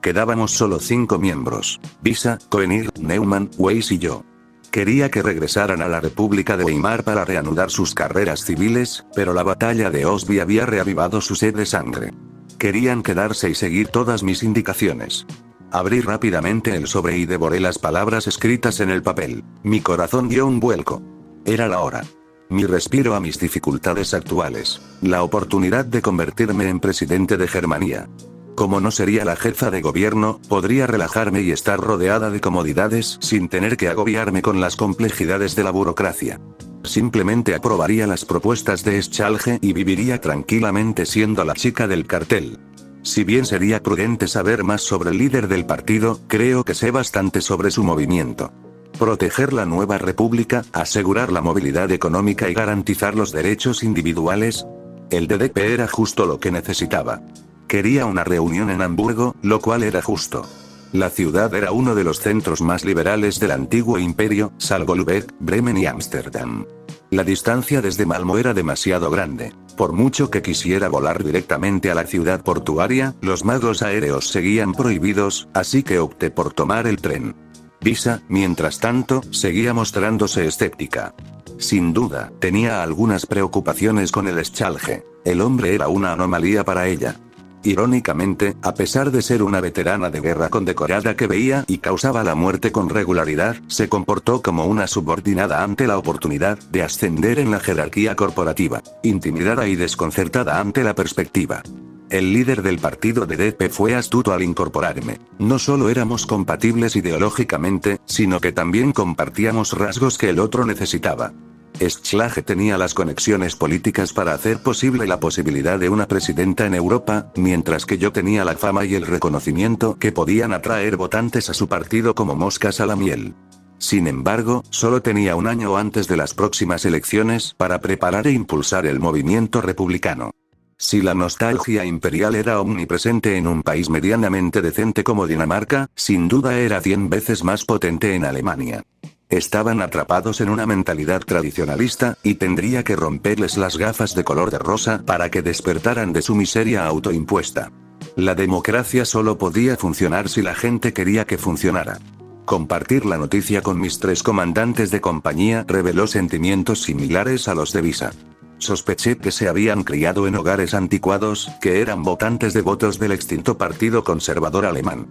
Quedábamos solo 5 miembros: Visa, Koenir, Neumann, Weiss y yo. Quería que regresaran a la República de Weimar para reanudar sus carreras civiles, pero la batalla de Osby había reavivado su sed de sangre. Querían quedarse y seguir todas mis indicaciones. Abrí rápidamente el sobre y devoré las palabras escritas en el papel. Mi corazón dio un vuelco. Era la hora. Mi respiro a mis dificultades actuales. La oportunidad de convertirme en presidente de Germania. Como no sería la jefa de gobierno, podría relajarme y estar rodeada de comodidades sin tener que agobiarme con las complejidades de la burocracia. Simplemente aprobaría las propuestas de Schalge y viviría tranquilamente siendo la chica del cartel. Si bien sería prudente saber más sobre el líder del partido, creo que sé bastante sobre su movimiento. Proteger la nueva república, asegurar la movilidad económica y garantizar los derechos individuales. El DDP era justo lo que necesitaba. Quería una reunión en Hamburgo, lo cual era justo. La ciudad era uno de los centros más liberales del antiguo imperio, salvo Lübeck, Bremen y Ámsterdam. La distancia desde Malmö era demasiado grande. Por mucho que quisiera volar directamente a la ciudad portuaria, los magos aéreos seguían prohibidos, así que opté por tomar el tren. Visa, mientras tanto, seguía mostrándose escéptica. Sin duda, tenía algunas preocupaciones con el Schalke. El hombre era una anomalía para ella. Irónicamente, a pesar de ser una veterana de guerra condecorada que veía y causaba la muerte con regularidad, se comportó como una subordinada ante la oportunidad de ascender en la jerarquía corporativa, intimidada y desconcertada ante la perspectiva. El líder del partido DDP fue astuto al incorporarme. No solo éramos compatibles ideológicamente, sino que también compartíamos rasgos que el otro necesitaba. Schalke tenía las conexiones políticas para hacer posible la posibilidad de una presidenta en Europa, mientras que yo tenía la fama y el reconocimiento que podían atraer votantes a su partido como moscas a la miel. Sin embargo, solo tenía un año antes de las próximas elecciones para preparar e impulsar el movimiento republicano. Si la nostalgia imperial era omnipresente en un país medianamente decente como Dinamarca, sin duda era 100 veces más potente en Alemania. Estaban atrapados en una mentalidad tradicionalista, y tendría que romperles las gafas de color de rosa para que despertaran de su miseria autoimpuesta. La democracia solo podía funcionar si la gente quería que funcionara. Compartir la noticia con mis 3 comandantes de compañía reveló sentimientos similares a los de Visa. Sospeché que se habían criado en hogares anticuados, que eran votantes devotos del extinto Partido Conservador Alemán.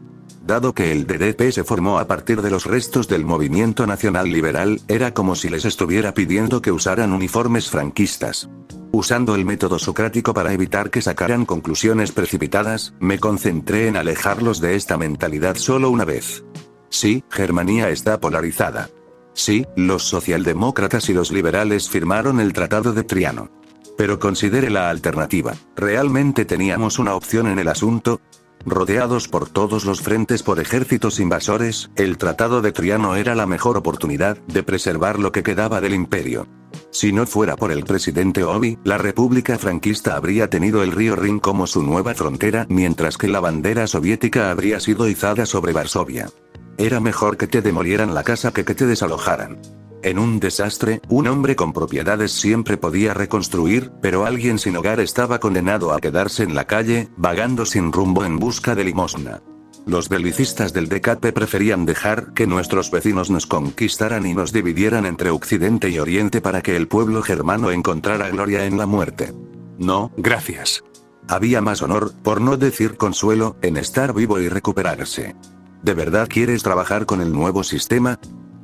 Dado que el DDP se formó a partir de los restos del movimiento nacional liberal, era como si les estuviera pidiendo que usaran uniformes franquistas. Usando el método socrático para evitar que sacaran conclusiones precipitadas, me concentré en alejarlos de esta mentalidad solo una vez. Sí, Germania está polarizada. Sí, los socialdemócratas y los liberales firmaron el Tratado de Triano. Pero considere la alternativa. ¿Realmente teníamos una opción en el asunto? Rodeados por todos los frentes por ejércitos invasores, el Tratado de Triano era la mejor oportunidad de preservar lo que quedaba del imperio. Si no fuera por el presidente Obi, la República franquista habría tenido el río Rin como su nueva frontera, mientras que la bandera soviética habría sido izada sobre Varsovia. Era mejor que te demolieran la casa que te desalojaran. En un desastre, un hombre con propiedades siempre podía reconstruir, pero alguien sin hogar estaba condenado a quedarse en la calle, vagando sin rumbo en busca de limosna. Los belicistas del DKP preferían dejar que nuestros vecinos nos conquistaran y nos dividieran entre Occidente y Oriente para que el pueblo germano encontrara gloria en la muerte. No, gracias. Había más honor, por no decir consuelo, en estar vivo y recuperarse. ¿De verdad quieres trabajar con el nuevo sistema?,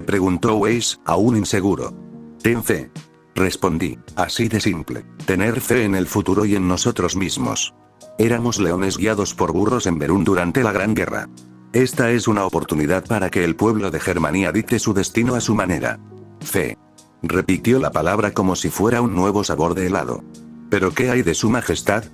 preguntó Weiss, aún inseguro. Ten fe. Respondí, así de simple. Tener fe en el futuro y en nosotros mismos. Éramos leones guiados por burros en Berún durante la Gran Guerra. Esta es una oportunidad para que el pueblo de Germania dicte su destino a su manera. Fe. Repitió la palabra como si fuera un nuevo sabor de helado. ¿Pero qué hay de su majestad?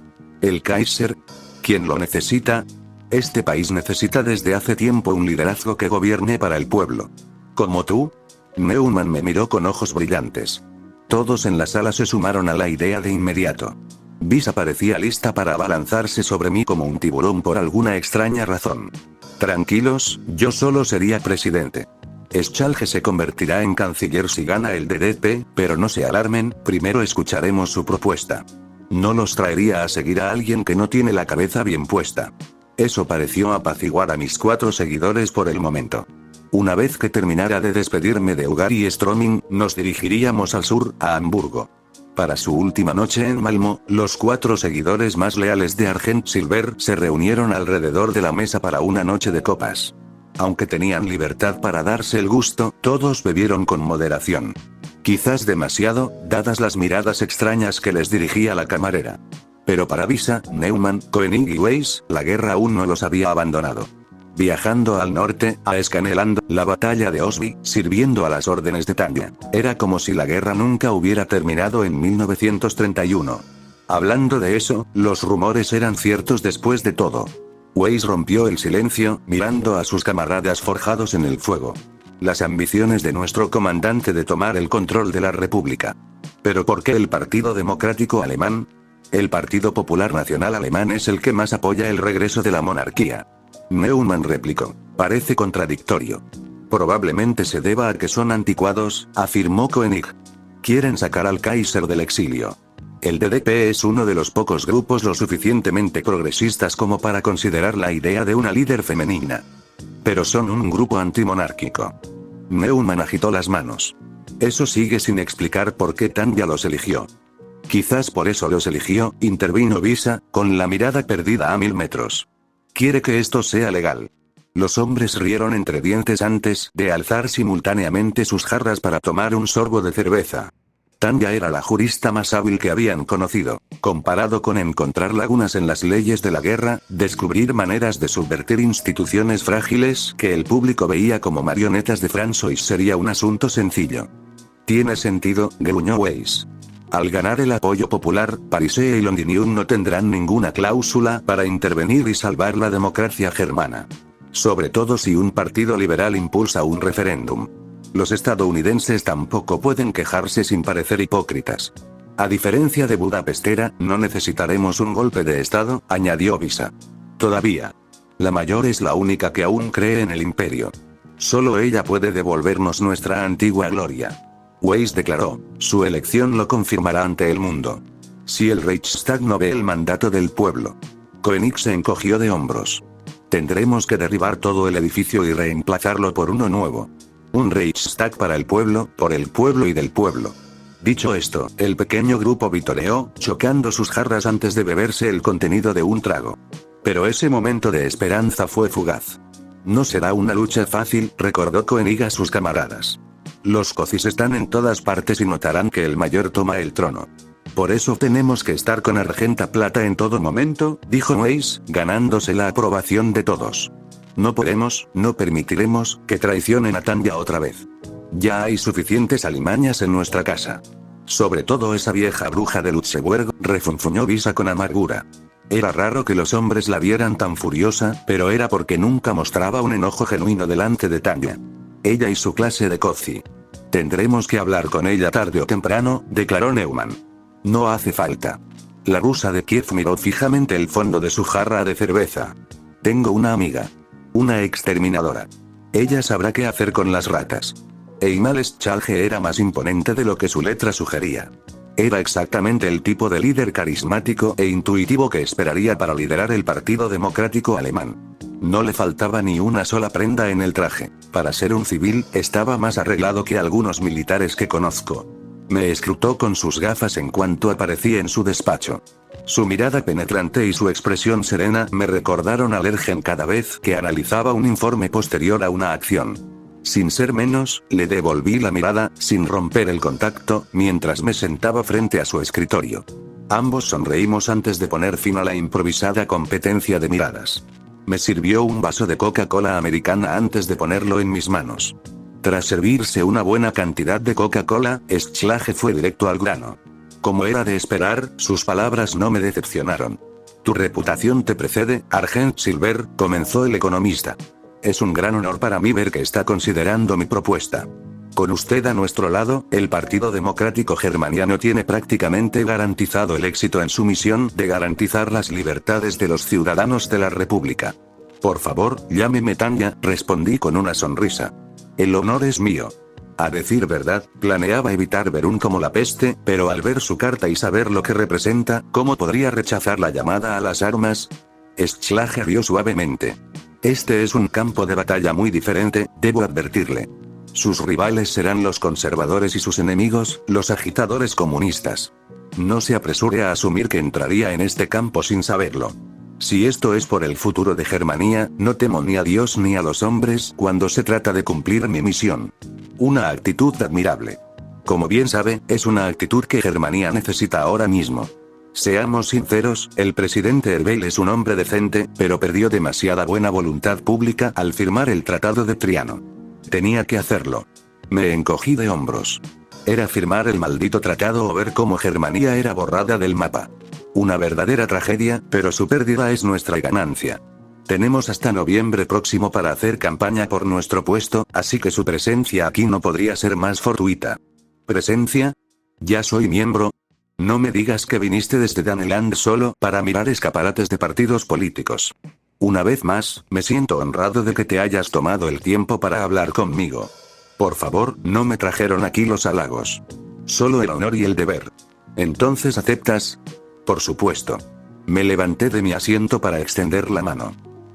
¿El Kaiser? ¿Quién lo necesita? Este país necesita desde hace tiempo un liderazgo que gobierne para el pueblo. ¿Como tú? Neumann me miró con ojos brillantes. Todos en la sala se sumaron a la idea de inmediato. Visa parecía lista para abalanzarse sobre mí como un tiburón por alguna extraña razón. Tranquilos, yo solo sería presidente. Schalke se convertirá en canciller si gana el DDP, pero no se alarmen, primero escucharemos su propuesta. No los traería a seguir a alguien que no tiene la cabeza bien puesta. Eso pareció apaciguar a mis 4 seguidores por el momento. Una vez que terminara de despedirme de Ugar y Stroming, nos dirigiríamos al sur, a Hamburgo. Para su última noche en Malmö, los 4 seguidores más leales de Argent Silver se reunieron alrededor de la mesa para una noche de copas. Aunque tenían libertad para darse el gusto, todos bebieron con moderación. Quizás demasiado, dadas las miradas extrañas que les dirigía la camarera. Pero para Visa, Neumann, Koenig y Weiss, la guerra aún no los había abandonado. Viajando al norte, a escanelando la batalla de Osby, sirviendo a las órdenes de Tanya. Era como si la guerra nunca hubiera terminado en 1931. Hablando de eso, los rumores eran ciertos después de todo. Weiss rompió el silencio, mirando a sus camaradas forjados en el fuego. Las ambiciones de nuestro comandante de tomar el control de la República. ¿Pero por qué el Partido Democrático Alemán? El Partido Popular Nacional Alemán es el que más apoya el regreso de la monarquía. Neumann replicó. Parece contradictorio. Probablemente se deba a que son anticuados, afirmó Koenig. Quieren sacar al Kaiser del exilio. El DDP es uno de los pocos grupos lo suficientemente progresistas como para considerar la idea de una líder femenina. Pero son un grupo antimonárquico. Neumann agitó las manos. Eso sigue sin explicar por qué Tanya los eligió. Quizás por eso los eligió, intervino Visa, con la mirada perdida a 1000 metros. Quiere que esto sea legal. Los hombres rieron entre dientes antes de alzar simultáneamente sus jarras para tomar un sorbo de cerveza. Tanya era la jurista más hábil que habían conocido, comparado con encontrar lagunas en las leyes de la guerra, descubrir maneras de subvertir instituciones frágiles que el público veía como marionetas de François sería un asunto sencillo. Tiene sentido, gruñó Weiss. Al ganar el apoyo popular, Parisien y Londinium no tendrán ninguna cláusula para intervenir y salvar la democracia germana. Sobre todo si un partido liberal impulsa un referéndum. Los estadounidenses tampoco pueden quejarse sin parecer hipócritas. A diferencia de Budapestera, no necesitaremos un golpe de estado, añadió Visa. Todavía. La mayor es la única que aún cree en el imperio. Solo ella puede devolvernos nuestra antigua gloria. Weiss declaró, su elección lo confirmará ante el mundo. Si el Reichstag no ve el mandato del pueblo. Koenig se encogió de hombros. Tendremos que derribar todo el edificio y reemplazarlo por uno nuevo. Un Reichstag para el pueblo, por el pueblo y del pueblo. Dicho esto, el pequeño grupo vitoreó, chocando sus jarras antes de beberse el contenido de un trago. Pero ese momento de esperanza fue fugaz. No será una lucha fácil, recordó Koenig a sus camaradas. Los cocis están en todas partes y notarán que el mayor toma el trono. Por eso tenemos que estar con Argenta Plata en todo momento, dijo Weiss, ganándose la aprobación de todos. No podemos, no permitiremos, que traicionen a Tanya otra vez. Ya hay suficientes alimañas en nuestra casa. Sobre todo esa vieja bruja de Lutzeburg, refunfuñó Visa con amargura. Era raro que los hombres la vieran tan furiosa, pero era porque nunca mostraba un enojo genuino delante de Tanya. Ella y su clase de coci. Tendremos que hablar con ella tarde o temprano, declaró Neumann. No hace falta. La rusa de Kiev miró fijamente el fondo de su jarra de cerveza. Tengo una amiga. Una exterminadora. Ella sabrá qué hacer con las ratas. Eimal Schalge era más imponente de lo que su letra sugería. Era exactamente el tipo de líder carismático e intuitivo que esperaría para liderar el Partido Democrático Alemán. No le faltaba ni una sola prenda en el traje. Para ser un civil, estaba más arreglado que algunos militares que conozco. Me escrutó con sus gafas en cuanto aparecí en su despacho. Su mirada penetrante y su expresión serena me recordaron a Lergen cada vez que analizaba un informe posterior a una acción. Sin ser menos, le devolví la mirada, sin romper el contacto, mientras me sentaba frente a su escritorio. Ambos sonreímos antes de poner fin a la improvisada competencia de miradas. Me sirvió un vaso de Coca-Cola americana antes de ponerlo en mis manos. Tras servirse una buena cantidad de Coca-Cola, Schlage fue directo al grano. Como era de esperar, sus palabras no me decepcionaron. Tu reputación te precede, Argent Silver, comenzó el economista. Es un gran honor para mí ver que está considerando mi propuesta. Con usted a nuestro lado, el Partido Democrático Germaniano tiene prácticamente garantizado el éxito en su misión de garantizar las libertades de los ciudadanos de la República. Por favor, llámeme Tanya, respondí con una sonrisa. El honor es mío. A decir verdad, planeaba evitar Berún como la peste, pero al ver su carta y saber lo que representa, ¿cómo podría rechazar la llamada a las armas? Schlage rió suavemente. Este es un campo de batalla muy diferente, debo advertirle. Sus rivales serán los conservadores y sus enemigos, los agitadores comunistas. No se apresure a asumir que entraría en este campo sin saberlo. Si esto es por el futuro de Germania, no temo ni a Dios ni a los hombres cuando se trata de cumplir mi misión. Una actitud admirable. Como bien sabe, es una actitud que Germania necesita ahora mismo. Seamos sinceros, el presidente Erbeil es un hombre decente, pero perdió demasiada buena voluntad pública al firmar el Tratado de Triano. Tenía que hacerlo. Me encogí de hombros. Era firmar el maldito tratado o ver cómo Germania era borrada del mapa. Una verdadera tragedia, pero su pérdida es nuestra ganancia. Tenemos hasta noviembre próximo para hacer campaña por nuestro puesto, así que su presencia aquí no podría ser más fortuita. ¿Presencia? Ya soy miembro. No me digas que viniste desde Daneland solo para mirar escaparates de partidos políticos. Una vez más, me siento honrado de que te hayas tomado el tiempo para hablar conmigo. Por favor, no me trajeron aquí los halagos. Solo el honor y el deber. ¿Entonces aceptas? Por supuesto. Me levanté de mi asiento para extender la mano.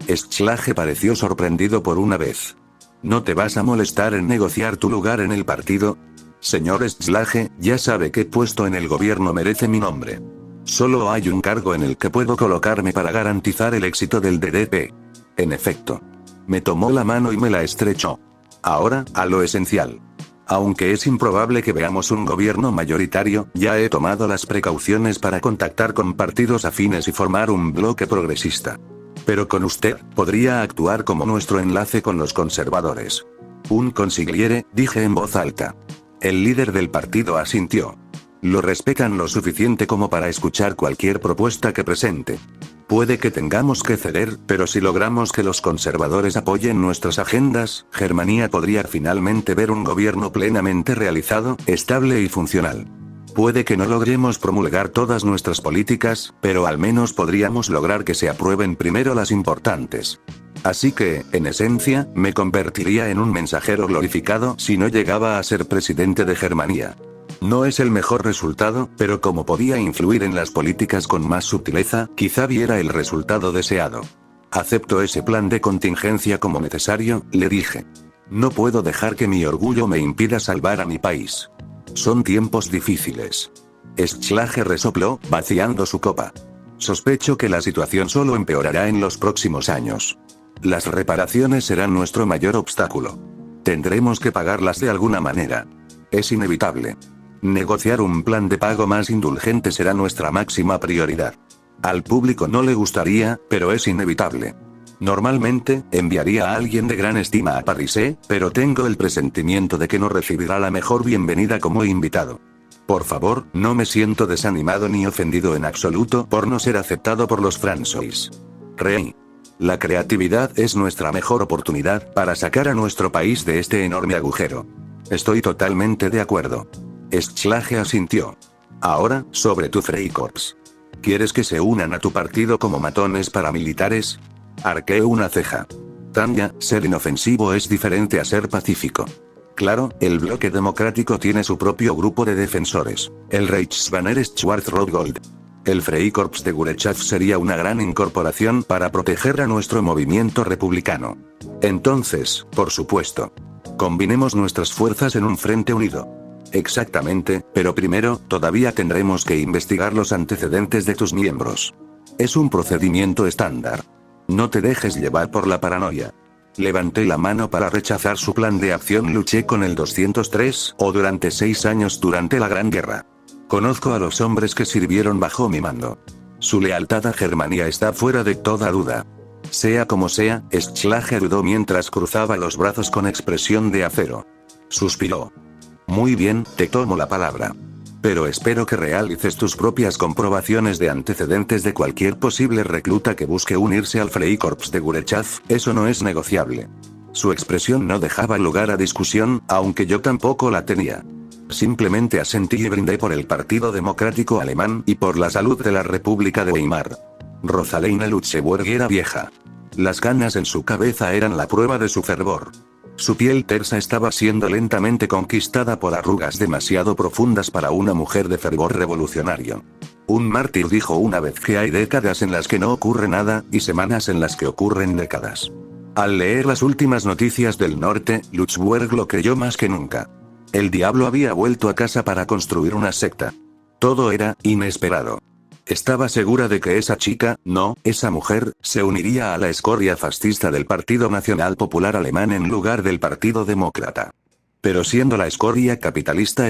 Schlage pareció sorprendido por una vez. ¿No te vas a molestar en negociar tu lugar en el partido? Señor Schlage, ya sabe qué puesto en el gobierno merece mi nombre. Solo hay un cargo en el que puedo colocarme para garantizar el éxito del DDP. En efecto. Me tomó la mano y me la estrechó. Ahora, a lo esencial. Aunque es improbable que veamos un gobierno mayoritario, ya he tomado las precauciones para contactar con partidos afines y formar un bloque progresista. Pero con usted, podría actuar como nuestro enlace con los conservadores. Un consigliere, dije en voz alta. El líder del partido asintió. Lo respetan lo suficiente como para escuchar cualquier propuesta que presente. Puede que tengamos que ceder, pero si logramos que los conservadores apoyen nuestras agendas, Germania podría finalmente ver un gobierno plenamente realizado, estable y funcional. Puede que no logremos promulgar todas nuestras políticas, pero al menos podríamos lograr que se aprueben primero las importantes. Así que, en esencia, me convertiría en un mensajero glorificado si no llegaba a ser presidente de Germania. No es el mejor resultado, pero como podía influir en las políticas con más sutileza, quizá viera el resultado deseado. Acepto ese plan de contingencia como necesario, le dije. No puedo dejar que mi orgullo me impida salvar a mi país. Son tiempos difíciles. Schlage resopló, vaciando su copa. Sospecho que la situación solo empeorará en los próximos años. Las reparaciones serán nuestro mayor obstáculo. Tendremos que pagarlas de alguna manera. Es inevitable. Negociar un plan de pago más indulgente será nuestra máxima prioridad. Al público no le gustaría, pero es inevitable. Normalmente, enviaría a alguien de gran estima a París, pero tengo el presentimiento de que no recibirá la mejor bienvenida como invitado. Por favor, no me siento desanimado ni ofendido en absoluto por no ser aceptado por los franceses. Rey. La creatividad es nuestra mejor oportunidad para sacar a nuestro país de este enorme agujero. Estoy totalmente de acuerdo. Schlage asintió. Ahora, sobre tu Freikorps. ¿Quieres que se unan a tu partido como matones paramilitares? Arqueé una ceja. Tanya, ser inofensivo es diferente a ser pacífico. Claro, el bloque democrático tiene su propio grupo de defensores. El Reichsbanner Schwarz-Rot-Gold. El Freikorps de Gurechav sería una gran incorporación para proteger a nuestro movimiento republicano. Entonces, por supuesto. Combinemos nuestras fuerzas en un frente unido. Exactamente, pero primero, todavía tendremos que investigar los antecedentes de tus miembros. Es un procedimiento estándar. No te dejes llevar por la paranoia. Levanté la mano para rechazar su plan de acción. Luché con el 203, o durante 6 años durante la Gran Guerra. Conozco a los hombres que sirvieron bajo mi mando. Su lealtad a Germania está fuera de toda duda. Sea como sea, Schlage dudó mientras cruzaba los brazos con expresión de acero. Suspiró. Muy bien, te tomo la palabra. Pero espero que realices tus propias comprobaciones de antecedentes de cualquier posible recluta que busque unirse al Freikorps de Gurechav, eso no es negociable. Su expresión no dejaba lugar a discusión, aunque yo tampoco la tenía. Simplemente asentí y brindé por el Partido Democrático Alemán y por la salud de la República de Weimar. Rosaleina Luxemburg era vieja. Las canas en su cabeza eran la prueba de su fervor. Su piel tersa estaba siendo lentamente conquistada por arrugas demasiado profundas para una mujer de fervor revolucionario. Un mártir dijo una vez que hay décadas en las que no ocurre nada, y semanas en las que ocurren décadas. Al leer las últimas noticias del norte, Luxemburg lo creyó más que nunca. El diablo había vuelto a casa para construir una secta. Todo era inesperado. Estaba segura de que esa chica, no, esa mujer, se uniría a la escoria fascista del Partido Nacional Popular Alemán en lugar del Partido Demócrata. Pero siendo la escoria capitalista,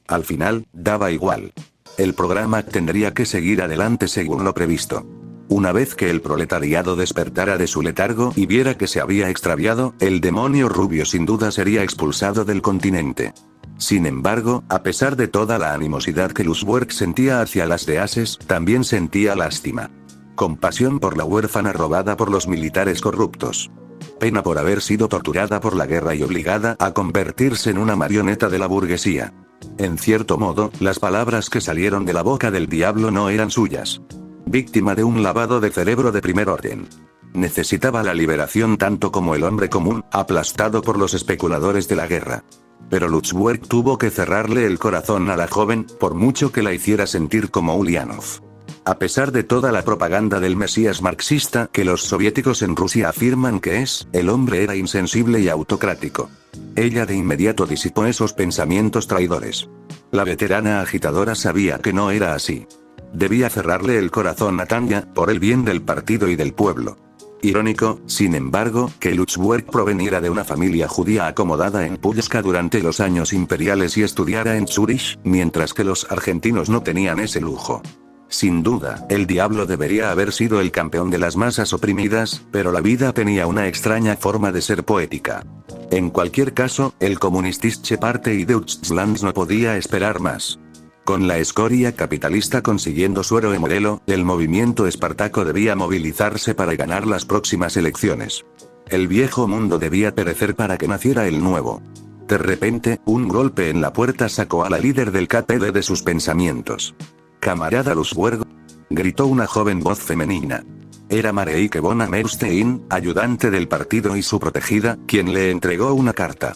al final, daba igual. El programa tendría que seguir adelante según lo previsto. Una vez que el proletariado despertara de su letargo y viera que se había extraviado, el demonio rubio sin duda sería expulsado del continente. Sin embargo, a pesar de toda la animosidad que Luxemburg sentía hacia las Deases, también sentía lástima. Compasión por la huérfana robada por los militares corruptos. Pena por haber sido torturada por la guerra y obligada a convertirse en una marioneta de la burguesía. En cierto modo, las palabras que salieron de la boca del diablo no eran suyas. Víctima de un lavado de cerebro de primer orden. Necesitaba la liberación tanto como el hombre común, aplastado por los especuladores de la guerra. Pero Luxemburg tuvo que cerrarle el corazón a la joven, por mucho que la hiciera sentir como Ulianov. A pesar de toda la propaganda del Mesías marxista que los soviéticos en Rusia afirman que es, el hombre era insensible y autocrático. Ella de inmediato disipó esos pensamientos traidores. La veterana agitadora sabía que no era así. Debía cerrarle el corazón a Tanya, por el bien del partido y del pueblo. Irónico, sin embargo, que Lutzwerk proveniera de una familia judía acomodada en Pulska durante los años imperiales y estudiara en Zúrich, mientras que los argentinos no tenían ese lujo. Sin duda, el diablo debería haber sido el campeón de las masas oprimidas, pero la vida tenía una extraña forma de ser poética. En cualquier caso, el Kommunistische Partei Deutschlands no podía esperar más. Con la escoria capitalista consiguiendo su héroe modelo, el movimiento espartaco debía movilizarse para ganar las próximas elecciones. El viejo mundo debía perecer para que naciera el nuevo. De repente, un golpe en la puerta sacó a la líder del KPD de sus pensamientos. «Camarada Lutzwerk», gritó una joven voz femenina. Era Mareike von Hammerstein, ayudante del partido y su protegida, quien le entregó una carta.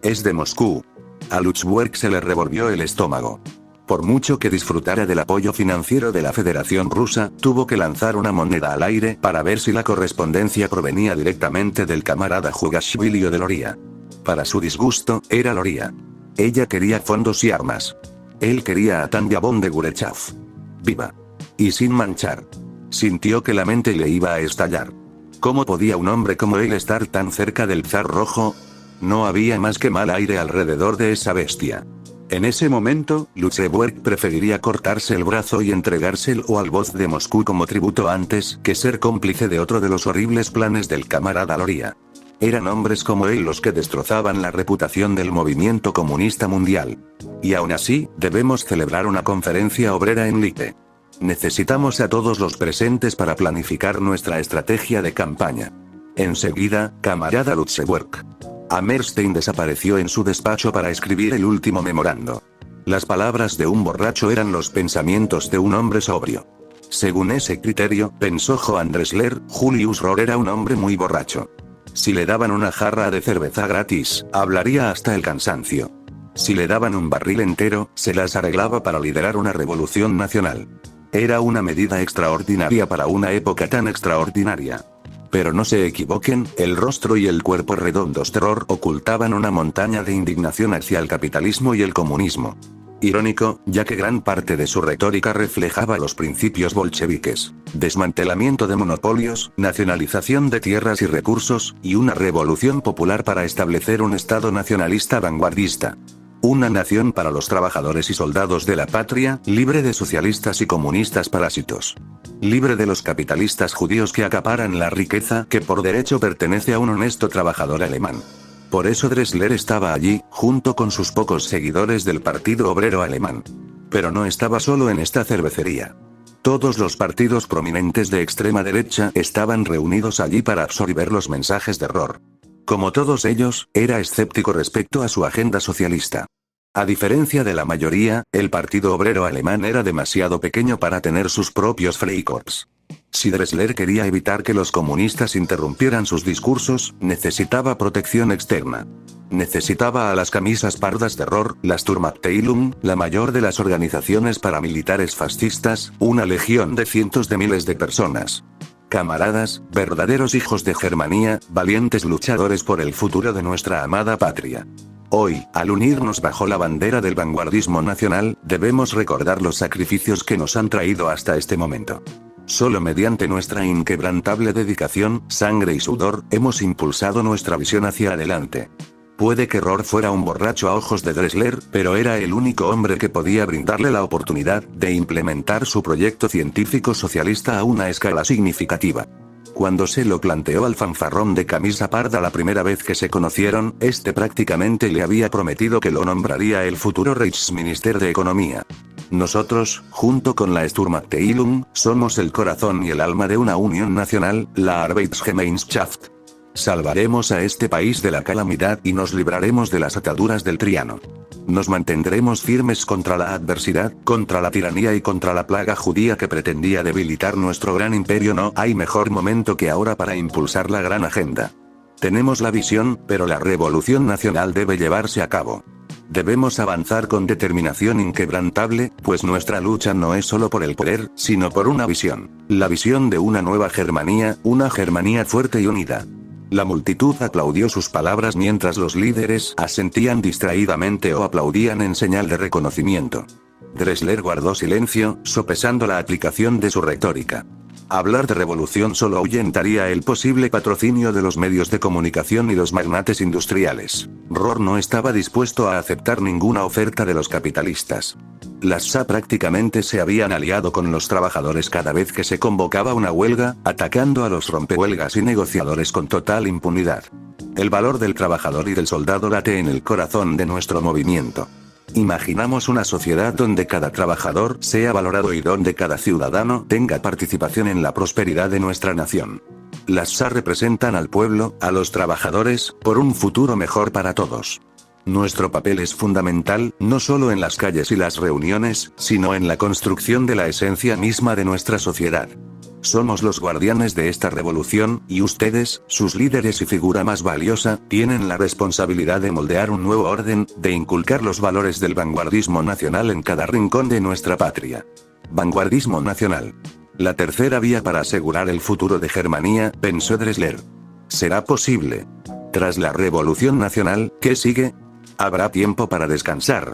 «Es de Moscú». A Lutzwerk se le revolvió el estómago. Por mucho que disfrutara del apoyo financiero de la Federación Rusa, tuvo que lanzar una moneda al aire para ver si la correspondencia provenía directamente del camarada Jugashvili o de Loria. Para su disgusto, era Loria. Ella quería fondos y armas. Él quería a Tanya von de Gurechav. Viva. Y sin manchar. Sintió que la mente le iba a estallar. ¿Cómo podía un hombre como él estar tan cerca del zar rojo? No había más que mal aire alrededor de esa bestia. En ese momento, Lutzwerk preferiría cortarse el brazo y entregárselo al voz de Moscú como tributo antes que ser cómplice de otro de los horribles planes del camarada Loria. Eran hombres como él los que destrozaban la reputación del movimiento comunista mundial. Y aún así, debemos celebrar una conferencia obrera en Lippe. Necesitamos a todos los presentes para planificar nuestra estrategia de campaña. Enseguida, camarada Lutzwerk. Hammerstein desapareció en su despacho para escribir el último memorando. Las palabras de un borracho eran los pensamientos de un hombre sobrio. Según ese criterio, pensó Johann Dressler, Julius Rohr era un hombre muy borracho. Si le daban una jarra de cerveza gratis, hablaría hasta el cansancio. Si le daban un barril entero, se las arreglaba para liderar una revolución nacional. Era una medida extraordinaria para una época tan extraordinaria. Pero no se equivoquen, el rostro y el cuerpo redondos de Rohr ocultaban una montaña de indignación hacia el capitalismo y el comunismo. Irónico, ya que gran parte de su retórica reflejaba los principios bolcheviques: desmantelamiento de monopolios, nacionalización de tierras y recursos, y una revolución popular para establecer un Estado nacionalista vanguardista. Una nación para los trabajadores y soldados de la patria, libre de socialistas y comunistas parásitos. Libre de los capitalistas judíos que acaparan la riqueza que por derecho pertenece a un honesto trabajador alemán. Por eso Dressler estaba allí, junto con sus pocos seguidores del Partido Obrero Alemán. Pero no estaba solo en esta cervecería. Todos los partidos prominentes de extrema derecha estaban reunidos allí para absorber los mensajes de Rohr. Como todos ellos, era escéptico respecto a su agenda socialista. A diferencia de la mayoría, el Partido Obrero Alemán era demasiado pequeño para tener sus propios Freikorps. Si Dressler quería evitar que los comunistas interrumpieran sus discursos, necesitaba protección externa. Necesitaba a las camisas pardas de Rohr, la Sturmabteilung, la mayor de las organizaciones paramilitares fascistas, una legión de cientos de miles de personas. Camaradas, verdaderos hijos de Germania, valientes luchadores por el futuro de nuestra amada patria. Hoy, al unirnos bajo la bandera del vanguardismo nacional, debemos recordar los sacrificios que nos han traído hasta este momento. Solo mediante nuestra inquebrantable dedicación, sangre y sudor, hemos impulsado nuestra visión hacia adelante. Puede que Rohr fuera un borracho a ojos de Dressler, pero era el único hombre que podía brindarle la oportunidad de implementar su proyecto científico socialista a una escala significativa. Cuando se lo planteó al fanfarrón de camisa parda la primera vez que se conocieron, este prácticamente le había prometido que lo nombraría el futuro Reichsminister de Economía. Nosotros, junto con la Sturmabteilung, somos el corazón y el alma de una unión nacional, la Arbeitsgemeinschaft. Salvaremos a este país de la calamidad y nos libraremos de las ataduras del Triano. Nos mantendremos firmes contra la adversidad, contra la tiranía y contra la plaga judía que pretendía debilitar nuestro gran imperio. No hay mejor momento que ahora para impulsar la gran agenda. Tenemos la visión, pero la revolución nacional debe llevarse a cabo. Debemos avanzar con determinación inquebrantable, pues nuestra lucha no es solo por el poder, sino por una visión. La visión de una nueva Germania, una Germania fuerte y unida. La multitud aplaudió sus palabras mientras los líderes asentían distraídamente o aplaudían en señal de reconocimiento. Drexler guardó silencio, sopesando la aplicación de su retórica. Hablar de revolución solo ahuyentaría el posible patrocinio de los medios de comunicación y los magnates industriales. Rohr no estaba dispuesto a aceptar ninguna oferta de los capitalistas. Las SA prácticamente se habían aliado con los trabajadores cada vez que se convocaba una huelga, atacando a los rompehuelgas y negociadores con total impunidad. El valor del trabajador y del soldado late en el corazón de nuestro movimiento. Imaginamos una sociedad donde cada trabajador sea valorado y donde cada ciudadano tenga participación en la prosperidad de nuestra nación. Las SA representan al pueblo, a los trabajadores, por un futuro mejor para todos. Nuestro papel es fundamental, no solo en las calles y las reuniones, sino en la construcción de la esencia misma de nuestra sociedad. Somos los guardianes de esta revolución, y ustedes, sus líderes y figura más valiosa, tienen la responsabilidad de moldear un nuevo orden, de inculcar los valores del vanguardismo nacional en cada rincón de nuestra patria. Vanguardismo nacional. La tercera vía para asegurar el futuro de Germania, pensó Drexler. ¿Será posible? Tras la Revolución Nacional, ¿qué sigue? Habrá tiempo para descansar.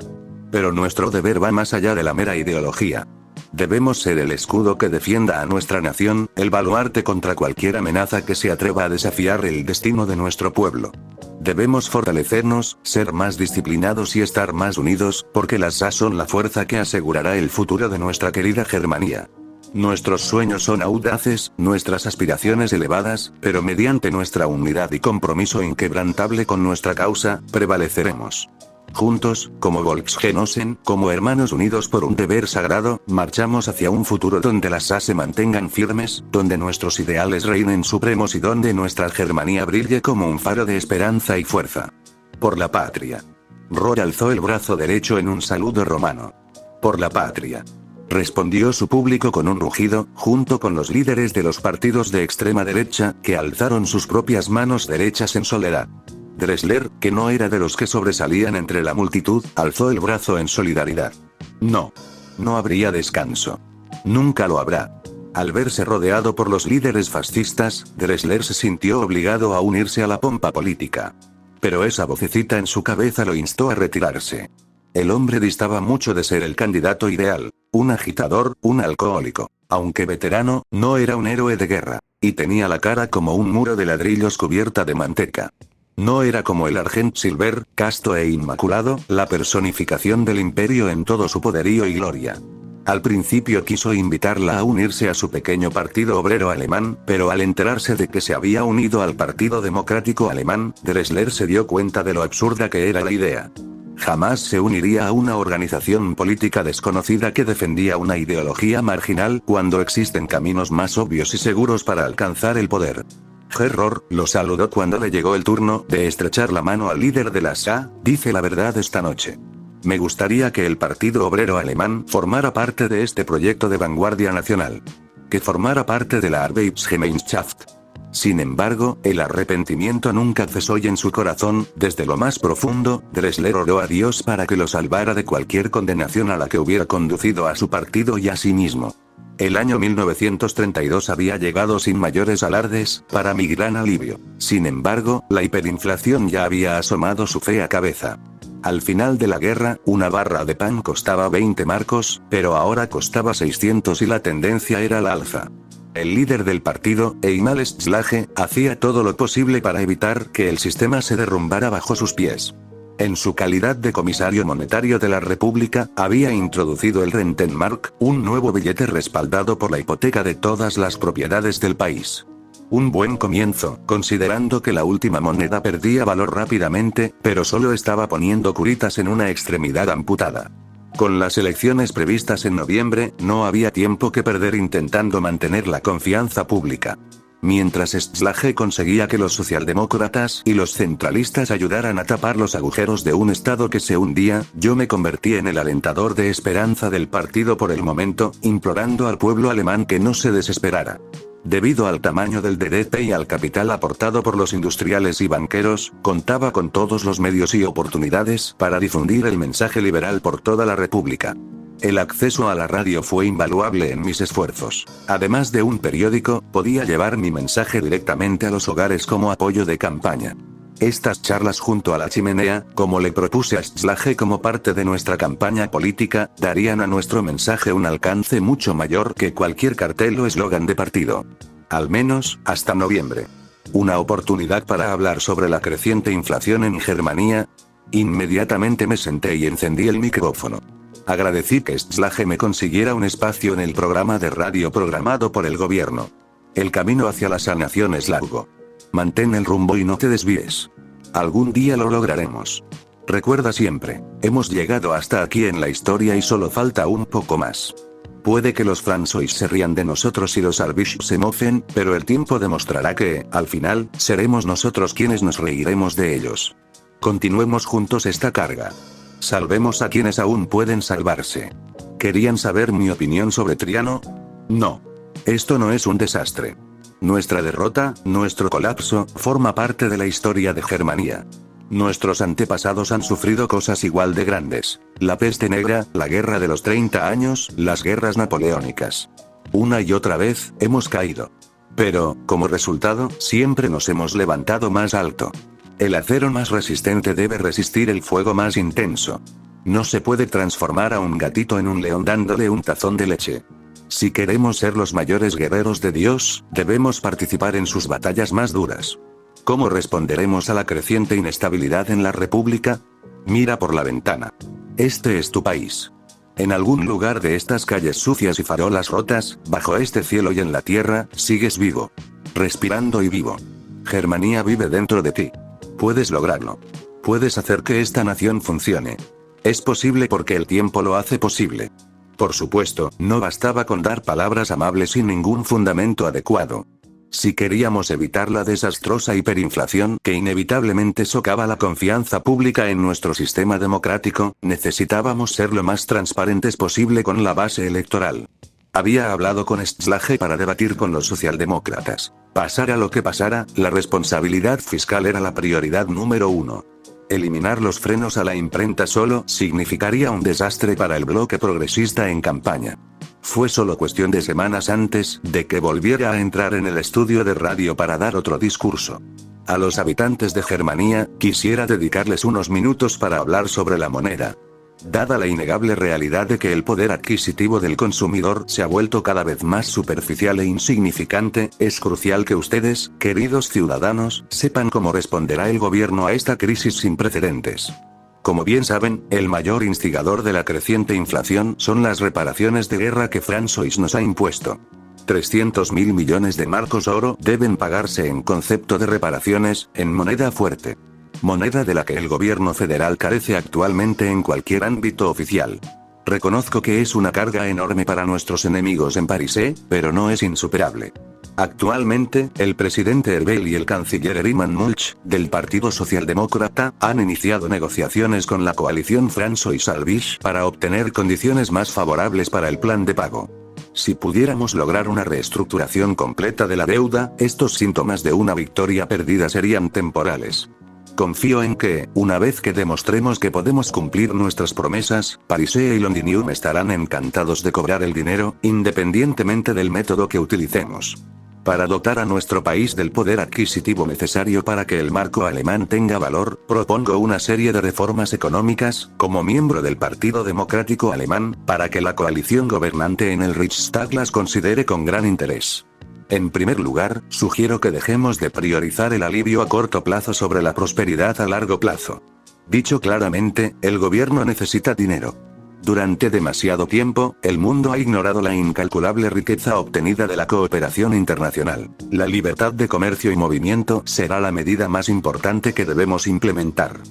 Pero nuestro deber va más allá de la mera ideología. Debemos ser el escudo que defienda a nuestra nación, el baluarte contra cualquier amenaza que se atreva a desafiar el destino de nuestro pueblo. Debemos fortalecernos, ser más disciplinados y estar más unidos, porque las SA son la fuerza que asegurará el futuro de nuestra querida Germania. Nuestros sueños son audaces, nuestras aspiraciones elevadas, pero mediante nuestra unidad y compromiso inquebrantable con nuestra causa, prevaleceremos. Juntos, como Volksgenossen, como hermanos unidos por un deber sagrado, marchamos hacia un futuro donde las SA se mantengan firmes, donde nuestros ideales reinen supremos y donde nuestra Germania brille como un faro de esperanza y fuerza. Por la patria. Rohr alzó el brazo derecho en un saludo romano. Por la patria. Respondió su público con un rugido, junto con los líderes de los partidos de extrema derecha, que alzaron sus propias manos derechas en soledad. Drexler, que no era de los que sobresalían entre la multitud, alzó el brazo en solidaridad. No. No habría descanso. Nunca lo habrá. Al verse rodeado por los líderes fascistas, Drexler se sintió obligado a unirse a la pompa política. Pero esa vocecita en su cabeza lo instó a retirarse. El hombre distaba mucho de ser el candidato ideal, un agitador, un alcohólico. Aunque veterano, no era un héroe de guerra, y tenía la cara como un muro de ladrillos cubierta de manteca. No era como el Argent Silver, casto e inmaculado, la personificación del imperio en todo su poderío y gloria. Al principio quiso invitarla a unirse a su pequeño partido obrero alemán, pero al enterarse de que se había unido al Partido Democrático Alemán, Drexler se dio cuenta de lo absurda que era la idea. Jamás se uniría a una organización política desconocida que defendía una ideología marginal cuando existen caminos más obvios y seguros para alcanzar el poder. Rohr lo saludó cuando le llegó el turno de estrechar la mano al líder de la SA, dice la verdad esta noche. Me gustaría que el Partido Obrero Alemán formara parte de este proyecto de vanguardia nacional. Que formara parte de la Arbeitsgemeinschaft. Sin embargo, el arrepentimiento nunca cesó y en su corazón, desde lo más profundo, Drexler oró a Dios para que lo salvara de cualquier condenación a la que hubiera conducido a su partido y a sí mismo. El año 1932 había llegado sin mayores alardes, para mi gran alivio. Sin embargo, la hiperinflación ya había asomado su fea cabeza. Al final de la guerra, una barra de pan costaba 20 marcos, pero ahora costaba 600 y la tendencia era al alza. El líder del partido, Einmal Schlage, hacía todo lo posible para evitar que el sistema se derrumbara bajo sus pies. En su calidad de comisario monetario de la República, había introducido el Rentenmark, un nuevo billete respaldado por la hipoteca de todas las propiedades del país. Un buen comienzo, considerando que la última moneda perdía valor rápidamente, pero solo estaba poniendo curitas en una extremidad amputada. Con las elecciones previstas en noviembre, no había tiempo que perder intentando mantener la confianza pública. Mientras Schlage conseguía que los socialdemócratas y los centralistas ayudaran a tapar los agujeros de un Estado que se hundía, yo me convertí en el alentador de esperanza del partido por el momento, implorando al pueblo alemán que no se desesperara. Debido al tamaño del DDT y al capital aportado por los industriales y banqueros, contaba con todos los medios y oportunidades para difundir el mensaje liberal por toda la República. El acceso a la radio fue invaluable en mis esfuerzos. Además de un periódico, podía llevar mi mensaje directamente a los hogares como apoyo de campaña. Estas charlas junto a la chimenea, como le propuse a Schlage como parte de nuestra campaña política, darían a nuestro mensaje un alcance mucho mayor que cualquier cartel o eslogan de partido. Al menos, hasta noviembre. Una oportunidad para hablar sobre la creciente inflación en Germania. Inmediatamente me senté y encendí el micrófono. Agradecí que Schlage me consiguiera un espacio en el programa de radio programado por el gobierno. El camino hacia la sanación es largo. Mantén el rumbo y no te desvíes. Algún día lo lograremos. Recuerda siempre, hemos llegado hasta aquí en la historia y solo falta un poco más. Puede que los francois se rían de nosotros y los Albisch se mofen, pero el tiempo demostrará que, al final, seremos nosotros quienes nos reiremos de ellos. Continuemos juntos esta carga. Salvemos a quienes aún pueden salvarse. ¿Querían saber mi opinión sobre Triano? No. Esto no es un desastre. Nuestra derrota, nuestro colapso, forma parte de la historia de Germania. Nuestros antepasados han sufrido cosas igual de grandes. La peste negra, la guerra de los 30 años, las guerras napoleónicas. Una y otra vez, hemos caído. Pero, como resultado, siempre nos hemos levantado más alto. El acero más resistente debe resistir el fuego más intenso. No se puede transformar a un gatito en un león dándole un tazón de leche. Si queremos ser los mayores guerreros de Dios, debemos participar en sus batallas más duras. ¿Cómo responderemos a la creciente inestabilidad en la República? Mira por la ventana. Este es tu país. En algún lugar de estas calles sucias y farolas rotas, bajo este cielo y en la tierra, sigues vivo. Respirando y vivo. Germania vive dentro de ti. Puedes lograrlo. Puedes hacer que esta nación funcione. Es posible porque el tiempo lo hace posible. Por supuesto, no bastaba con dar palabras amables sin ningún fundamento adecuado. Si queríamos evitar la desastrosa hiperinflación que inevitablemente socava la confianza pública en nuestro sistema democrático, necesitábamos ser lo más transparentes posible con la base electoral. Había hablado con Schlage para debatir con los socialdemócratas. Pasara lo que pasara, la responsabilidad fiscal era la prioridad número 1. Eliminar los frenos a la imprenta solo significaría un desastre para el bloque progresista en campaña. Fue solo cuestión de semanas antes de que volviera a entrar en el estudio de radio para dar otro discurso. A los habitantes de Germania, quisiera dedicarles unos minutos para hablar sobre la moneda. Dada la innegable realidad de que el poder adquisitivo del consumidor se ha vuelto cada vez más superficial e insignificante, es crucial que ustedes, queridos ciudadanos, sepan cómo responderá el gobierno a esta crisis sin precedentes. Como bien saben, el mayor instigador de la creciente inflación son las reparaciones de guerra que François nos ha impuesto. 300.000 millones de marcos oro deben pagarse en concepto de reparaciones, en moneda fuerte. Moneda de la que el gobierno federal carece actualmente en cualquier ámbito oficial. Reconozco que es una carga enorme para nuestros enemigos en París, pero no es insuperable. Actualmente, el presidente Herbel y el canciller Hermann Mulch, del Partido Socialdemócrata, han iniciado negociaciones con la coalición François-Albisch para obtener condiciones más favorables para el plan de pago. Si pudiéramos lograr una reestructuración completa de la deuda, estos síntomas de una victoria perdida serían temporales. Confío en que, una vez que demostremos que podemos cumplir nuestras promesas, Parisea y Londinium estarán encantados de cobrar el dinero, independientemente del método que utilicemos. Para dotar a nuestro país del poder adquisitivo necesario para que el marco alemán tenga valor, propongo una serie de reformas económicas, como miembro del Partido Democrático Alemán, para que la coalición gobernante en el Reichstag las considere con gran interés. En primer lugar, sugiero que dejemos de priorizar el alivio a corto plazo sobre la prosperidad a largo plazo. Dicho claramente, el gobierno necesita dinero. Durante demasiado tiempo, el mundo ha ignorado la incalculable riqueza obtenida de la cooperación internacional. La libertad de comercio y movimiento será la medida más importante que debemos implementar.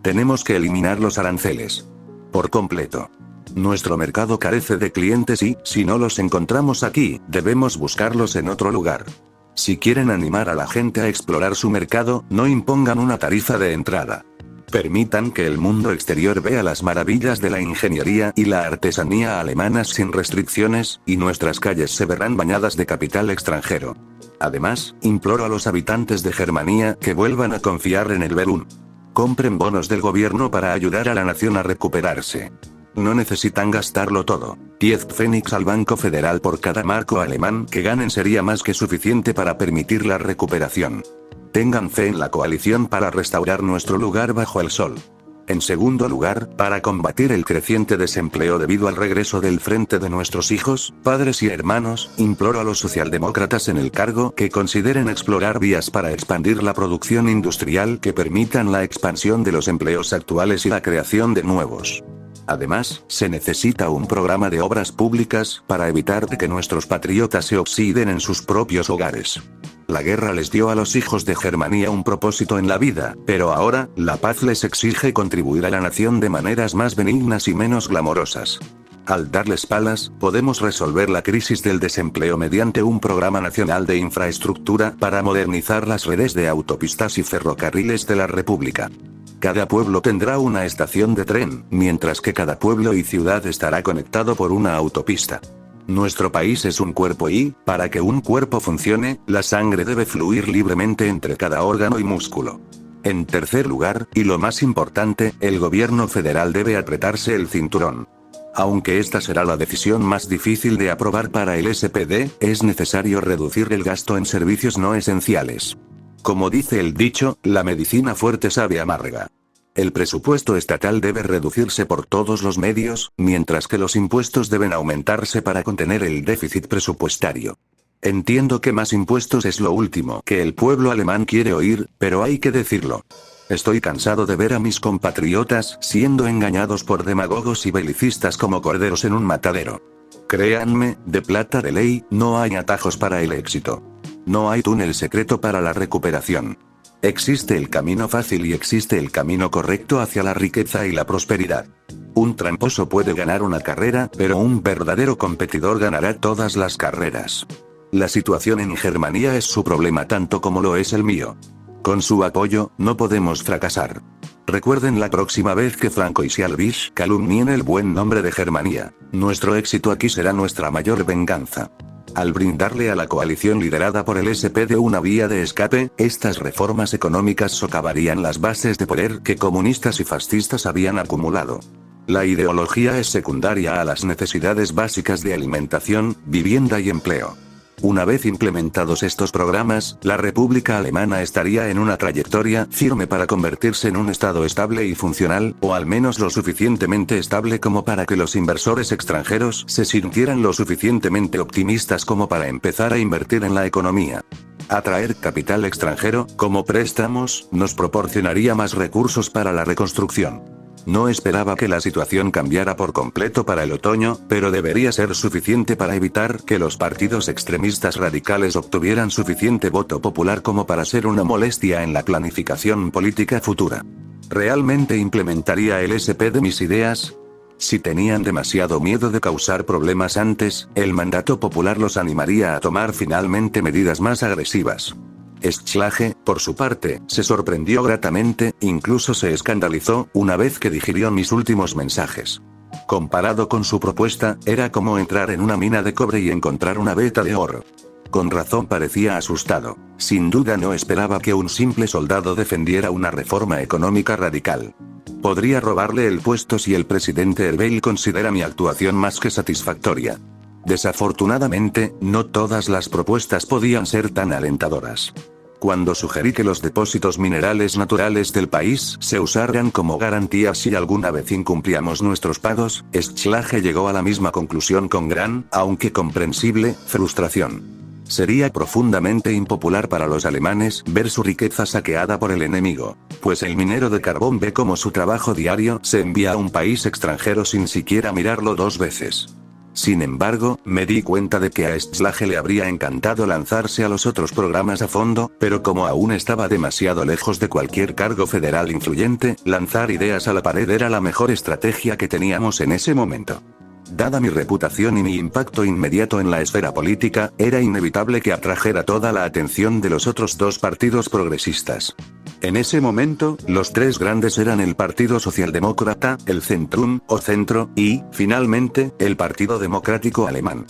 Tenemos que eliminar los aranceles. Por completo. Nuestro mercado carece de clientes y, si no los encontramos aquí, debemos buscarlos en otro lugar. Si quieren animar a la gente a explorar su mercado, no impongan una tarifa de entrada. Permitan que el mundo exterior vea las maravillas de la ingeniería y la artesanía alemanas sin restricciones, y nuestras calles se verán bañadas de capital extranjero. Además, imploro a los habitantes de Germania que vuelvan a confiar en el Berun. Compren bonos del gobierno para ayudar a la nación a recuperarse. No necesitan gastarlo todo. 10 pfennigs al Banco Federal por cada marco alemán que ganen sería más que suficiente para permitir la recuperación. Tengan fe en la coalición para restaurar nuestro lugar bajo el sol. En segundo lugar, para combatir el creciente desempleo debido al regreso del frente de nuestros hijos, padres y hermanos, imploro a los socialdemócratas en el cargo que consideren explorar vías para expandir la producción industrial que permitan la expansión de los empleos actuales y la creación de nuevos. Además, se necesita un programa de obras públicas para evitar que nuestros patriotas se oxiden en sus propios hogares. La guerra les dio a los hijos de Germania un propósito en la vida, pero ahora, la paz les exige contribuir a la nación de maneras más benignas y menos glamorosas. Al darles palas, podemos resolver la crisis del desempleo mediante un programa nacional de infraestructura para modernizar las redes de autopistas y ferrocarriles de la República. Cada pueblo tendrá una estación de tren, mientras que cada pueblo y ciudad estará conectado por una autopista. Nuestro país es un cuerpo y, para que un cuerpo funcione, la sangre debe fluir libremente entre cada órgano y músculo. En tercer lugar, y lo más importante, el gobierno federal debe apretarse el cinturón. Aunque esta será la decisión más difícil de aprobar para el SPD, es necesario reducir el gasto en servicios no esenciales. Como dice el dicho, la medicina fuerte sabe amarga. El presupuesto estatal debe reducirse por todos los medios, mientras que los impuestos deben aumentarse para contener el déficit presupuestario. Entiendo que más impuestos es lo último que el pueblo alemán quiere oír, pero hay que decirlo. Estoy cansado de ver a mis compatriotas siendo engañados por demagogos y belicistas como corderos en un matadero. Créanme, de plata de ley, no hay atajos para el éxito. No hay túnel secreto para la recuperación. Existe el camino fácil y existe el camino correcto hacia la riqueza y la prosperidad. Un tramposo puede ganar una carrera, pero un verdadero competidor ganará todas las carreras. La situación en Germania es su problema tanto como lo es el mío. Con su apoyo, no podemos fracasar. Recuerden la próxima vez que Franco y Sialbisch calumnien el buen nombre de Germania. Nuestro éxito aquí será nuestra mayor venganza. Al brindarle a la coalición liderada por el SPD una vía de escape, estas reformas económicas socavarían las bases de poder que comunistas y fascistas habían acumulado. La ideología es secundaria a las necesidades básicas de alimentación, vivienda y empleo. Una vez implementados estos programas, la República Alemana estaría en una trayectoria firme para convertirse en un Estado estable y funcional, o al menos lo suficientemente estable como para que los inversores extranjeros se sintieran lo suficientemente optimistas como para empezar a invertir en la economía. Atraer capital extranjero, como préstamos, nos proporcionaría más recursos para la reconstrucción. No esperaba que la situación cambiara por completo para el otoño, pero debería ser suficiente para evitar que los partidos extremistas radicales obtuvieran suficiente voto popular como para ser una molestia en la planificación política futura. ¿Realmente implementaría el SPD mis ideas? Si tenían demasiado miedo de causar problemas antes, el mandato popular los animaría a tomar finalmente medidas más agresivas. Schlage, por su parte, se sorprendió gratamente, incluso se escandalizó, una vez que digirió mis últimos mensajes. Comparado con su propuesta, era como entrar en una mina de cobre y encontrar una veta de oro. Con razón parecía asustado. Sin duda no esperaba que un simple soldado defendiera una reforma económica radical. Podría robarle el puesto si el presidente Erbeil considera mi actuación más que satisfactoria. Desafortunadamente, no todas las propuestas podían ser tan alentadoras. Cuando sugerí que los depósitos minerales naturales del país se usaran como garantía si alguna vez incumplíamos nuestros pagos, Schlage llegó a la misma conclusión con gran, aunque comprensible, frustración. Sería profundamente impopular para los alemanes ver su riqueza saqueada por el enemigo, pues el minero de carbón ve como su trabajo diario se envía a un país extranjero sin siquiera mirarlo dos veces. Sin embargo, me di cuenta de que a Schlage le habría encantado lanzarse a los otros programas a fondo, pero como aún estaba demasiado lejos de cualquier cargo federal influyente, lanzar ideas a la pared era la mejor estrategia que teníamos en ese momento. Dada mi reputación y mi impacto inmediato en la esfera política, era inevitable que atrajera toda la atención de los otros dos partidos progresistas. En ese momento, los tres grandes eran el Partido Socialdemócrata, el Zentrum, o Centro, y, finalmente, el Partido Democrático Alemán.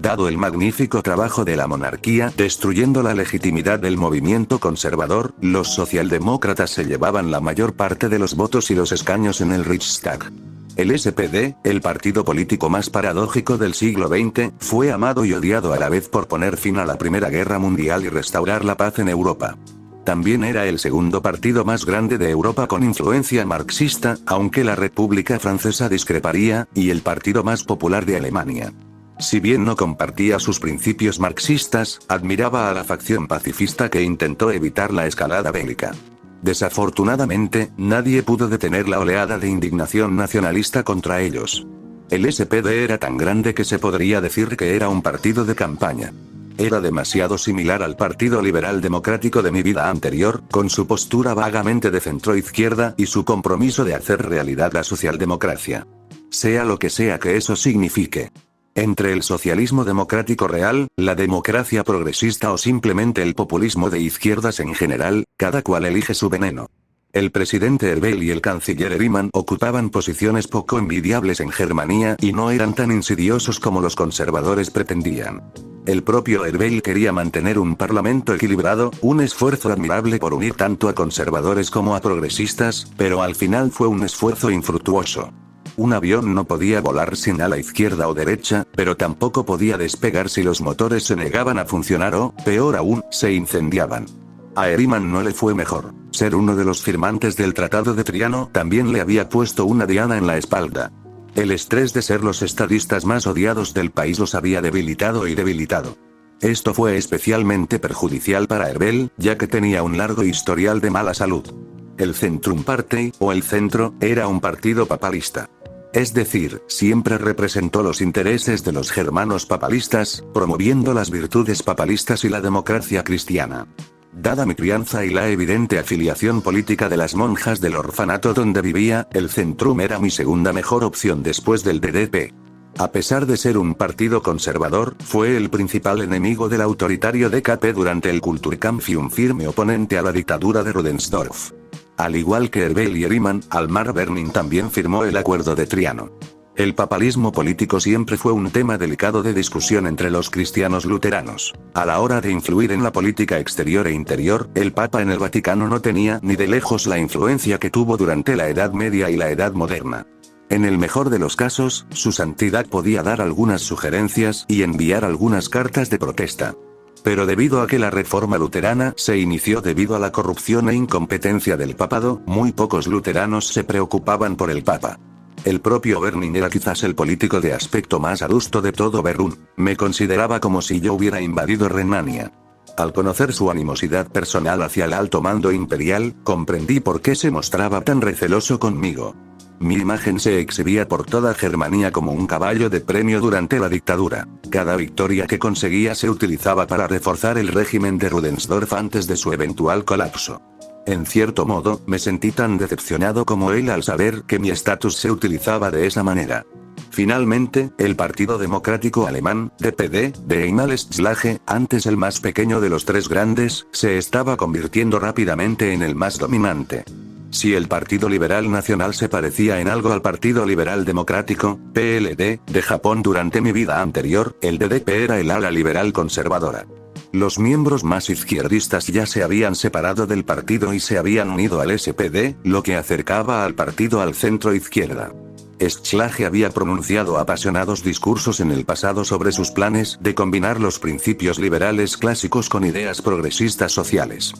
Dado el magnífico trabajo de la monarquía destruyendo la legitimidad del movimiento conservador, los socialdemócratas se llevaban la mayor parte de los votos y los escaños en el Reichstag. El SPD, el partido político más paradójico del siglo XX, fue amado y odiado a la vez por poner fin a la Primera Guerra Mundial y restaurar la paz en Europa. También era el segundo partido más grande de Europa con influencia marxista, aunque la República Francesa discreparía, y el partido más popular de Alemania. Si bien no compartía sus principios marxistas, admiraba a la facción pacifista que intentó evitar la escalada bélica. Desafortunadamente, nadie pudo detener la oleada de indignación nacionalista contra ellos. El SPD era tan grande que se podría decir que era un partido de campaña. Era demasiado similar al Partido Liberal Democrático de mi vida anterior, con su postura vagamente de centroizquierda y su compromiso de hacer realidad la socialdemocracia. Sea lo que sea que eso signifique. Entre el socialismo democrático real, la democracia progresista o simplemente el populismo de izquierdas en general, cada cual elige su veneno. El presidente Ervel y el canciller Ehrimann ocupaban posiciones poco envidiables en Germania y no eran tan insidiosos como los conservadores pretendían. El propio Ervel quería mantener un parlamento equilibrado, un esfuerzo admirable por unir tanto a conservadores como a progresistas, pero al final fue un esfuerzo infructuoso. Un avión no podía volar sin ala izquierda o derecha, pero tampoco podía despegar si los motores se negaban a funcionar o, peor aún, se incendiaban. A Ehrimann no le fue mejor. Ser uno de los firmantes del Tratado de Triano también le había puesto una diana en la espalda. El estrés de ser los estadistas más odiados del país los había debilitado y debilitado. Esto fue especialmente perjudicial para Ervel, ya que tenía un largo historial de mala salud. El Zentrum Partei, o el Centro, era un partido papalista. Es decir, siempre representó los intereses de los germanos papalistas, promoviendo las virtudes papalistas y la democracia cristiana. Dada mi crianza y la evidente afiliación política de las monjas del orfanato donde vivía, el Zentrum era mi segunda mejor opción después del DDP. A pesar de ser un partido conservador, fue el principal enemigo del autoritario DKP durante el Kulturkampf y un firme oponente a la dictadura de Rudensdorff. Al igual que Ervel y Ehrimann, Almar Bernin también firmó el Acuerdo de Triano. El papalismo político siempre fue un tema delicado de discusión entre los cristianos luteranos. A la hora de influir en la política exterior e interior, el Papa en el Vaticano no tenía ni de lejos la influencia que tuvo durante la Edad Media y la Edad Moderna. En el mejor de los casos, su santidad podía dar algunas sugerencias y enviar algunas cartas de protesta. Pero debido a que la reforma luterana se inició debido a la corrupción e incompetencia del papado, muy pocos luteranos se preocupaban por el papa. El propio Bernin era quizás el político de aspecto más adusto de todo Berún. Me consideraba como si yo hubiera invadido Renania. Al conocer su animosidad personal hacia el alto mando imperial, comprendí por qué se mostraba tan receloso conmigo. Mi imagen se exhibía por toda Germania como un caballo de premio durante la dictadura. Cada victoria que conseguía se utilizaba para reforzar el régimen de Rudensdorff antes de su eventual colapso. En cierto modo, me sentí tan decepcionado como él al saber que mi estatus se utilizaba de esa manera. Finalmente, el Partido Democrático Alemán, DPD, de Einmal Schlage, antes el más pequeño de los tres grandes, se estaba convirtiendo rápidamente en el más dominante. Si el Partido Liberal Nacional se parecía en algo al Partido Liberal Democrático, PLD, de Japón durante mi vida anterior, el DDP era el ala liberal conservadora. Los miembros más izquierdistas ya se habían separado del partido y se habían unido al SPD, lo que acercaba al partido al centro izquierda. Schlage había pronunciado apasionados discursos en el pasado sobre sus planes de combinar los principios liberales clásicos con ideas progresistas sociales.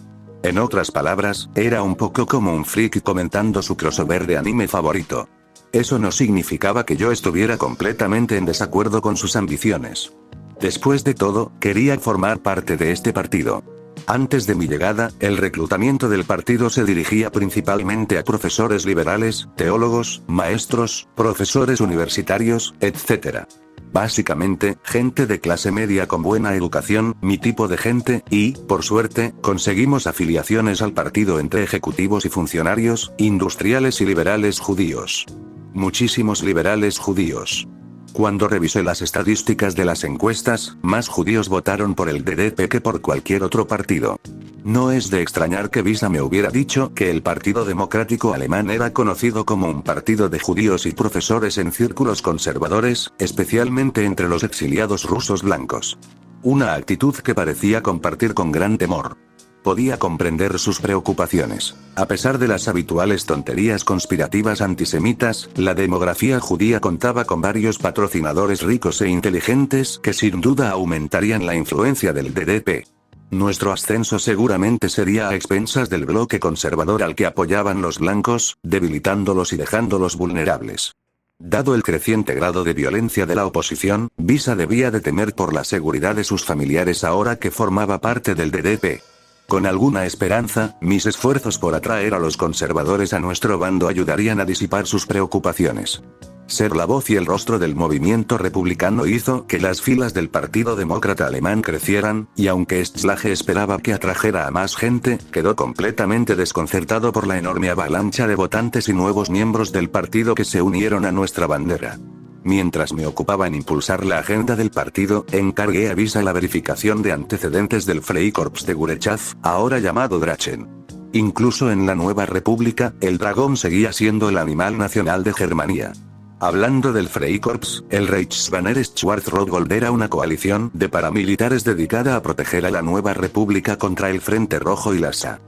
En otras palabras, era un poco como un friki comentando su crossover de anime favorito. Eso no significaba que yo estuviera completamente en desacuerdo con sus ambiciones. Después de todo, quería formar parte de este partido. Antes de mi llegada, el reclutamiento del partido se dirigía principalmente a profesores liberales, teólogos, maestros, profesores universitarios, etc. Básicamente, gente de clase media con buena educación, mi tipo de gente, y, por suerte, conseguimos afiliaciones al partido entre ejecutivos y funcionarios, industriales y liberales judíos. Muchísimos liberales judíos. Cuando revisé las estadísticas de las encuestas, más judíos votaron por el DDP que por cualquier otro partido. No es de extrañar que Visa me hubiera dicho que el Partido Democrático Alemán era conocido como un partido de judíos y profesores en círculos conservadores, especialmente entre los exiliados rusos blancos. Una actitud que parecía compartir con gran temor. Podía comprender sus preocupaciones. A pesar de las habituales tonterías conspirativas antisemitas, la demografía judía contaba con varios patrocinadores ricos e inteligentes que sin duda aumentarían la influencia del DDP. Nuestro ascenso seguramente sería a expensas del bloque conservador al que apoyaban los blancos, debilitándolos y dejándolos vulnerables. Dado el creciente grado de violencia de la oposición, Visa debía de temer por la seguridad de sus familiares ahora que formaba parte del DDP. Con alguna esperanza, mis esfuerzos por atraer a los conservadores a nuestro bando ayudarían a disipar sus preocupaciones. Ser la voz y el rostro del movimiento republicano hizo que las filas del Partido Demócrata Alemán crecieran, y aunque Schlage esperaba que atrajera a más gente, quedó completamente desconcertado por la enorme avalancha de votantes y nuevos miembros del partido que se unieron a nuestra bandera. Mientras me ocupaba en impulsar la agenda del partido, encargué a Visa la verificación de antecedentes del Freikorps de Gurechav, ahora llamado Drachen. Incluso en la nueva república, el dragón seguía siendo el animal nacional de Germania. Hablando del Freikorps, el Reichsbanner Schwarz-Rot-Gold era una coalición de paramilitares dedicada a proteger a la nueva república contra el Frente Rojo y la SA.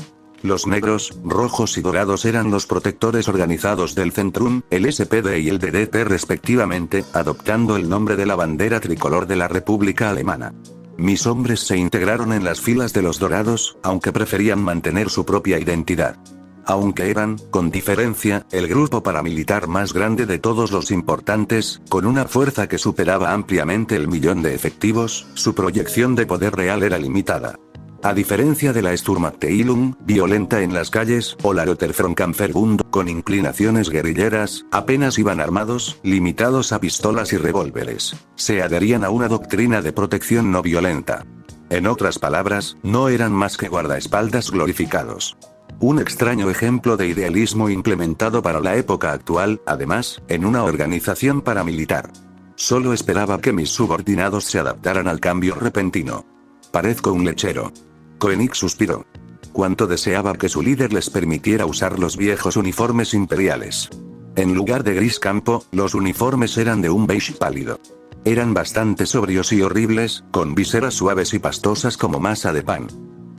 Los negros, rojos y dorados eran los protectores organizados del Zentrum, el SPD y el DDP respectivamente, adoptando el nombre de la bandera tricolor de la República Alemana. Mis hombres se integraron en las filas de los dorados, aunque preferían mantener su propia identidad. Aunque eran, con diferencia, el grupo paramilitar más grande de todos los importantes, con una fuerza que superaba ampliamente el 1.000.000 de efectivos, su proyección de poder real era limitada. A diferencia de la Sturmabteilung, violenta en las calles, o la Roter-Frontkampfverbund, con inclinaciones guerrilleras, apenas iban armados, limitados a pistolas y revólveres. Se adherían a una doctrina de protección no violenta. En otras palabras, no eran más que guardaespaldas glorificados. Un extraño ejemplo de idealismo implementado para la época actual, además, en una organización paramilitar. Solo esperaba que mis subordinados se adaptaran al cambio repentino. Parezco un lechero. Koenig suspiró. Cuánto deseaba que su líder les permitiera usar los viejos uniformes imperiales. En lugar de gris campo, los uniformes eran de un beige pálido. Eran bastante sobrios y horribles, con viseras suaves y pastosas como masa de pan.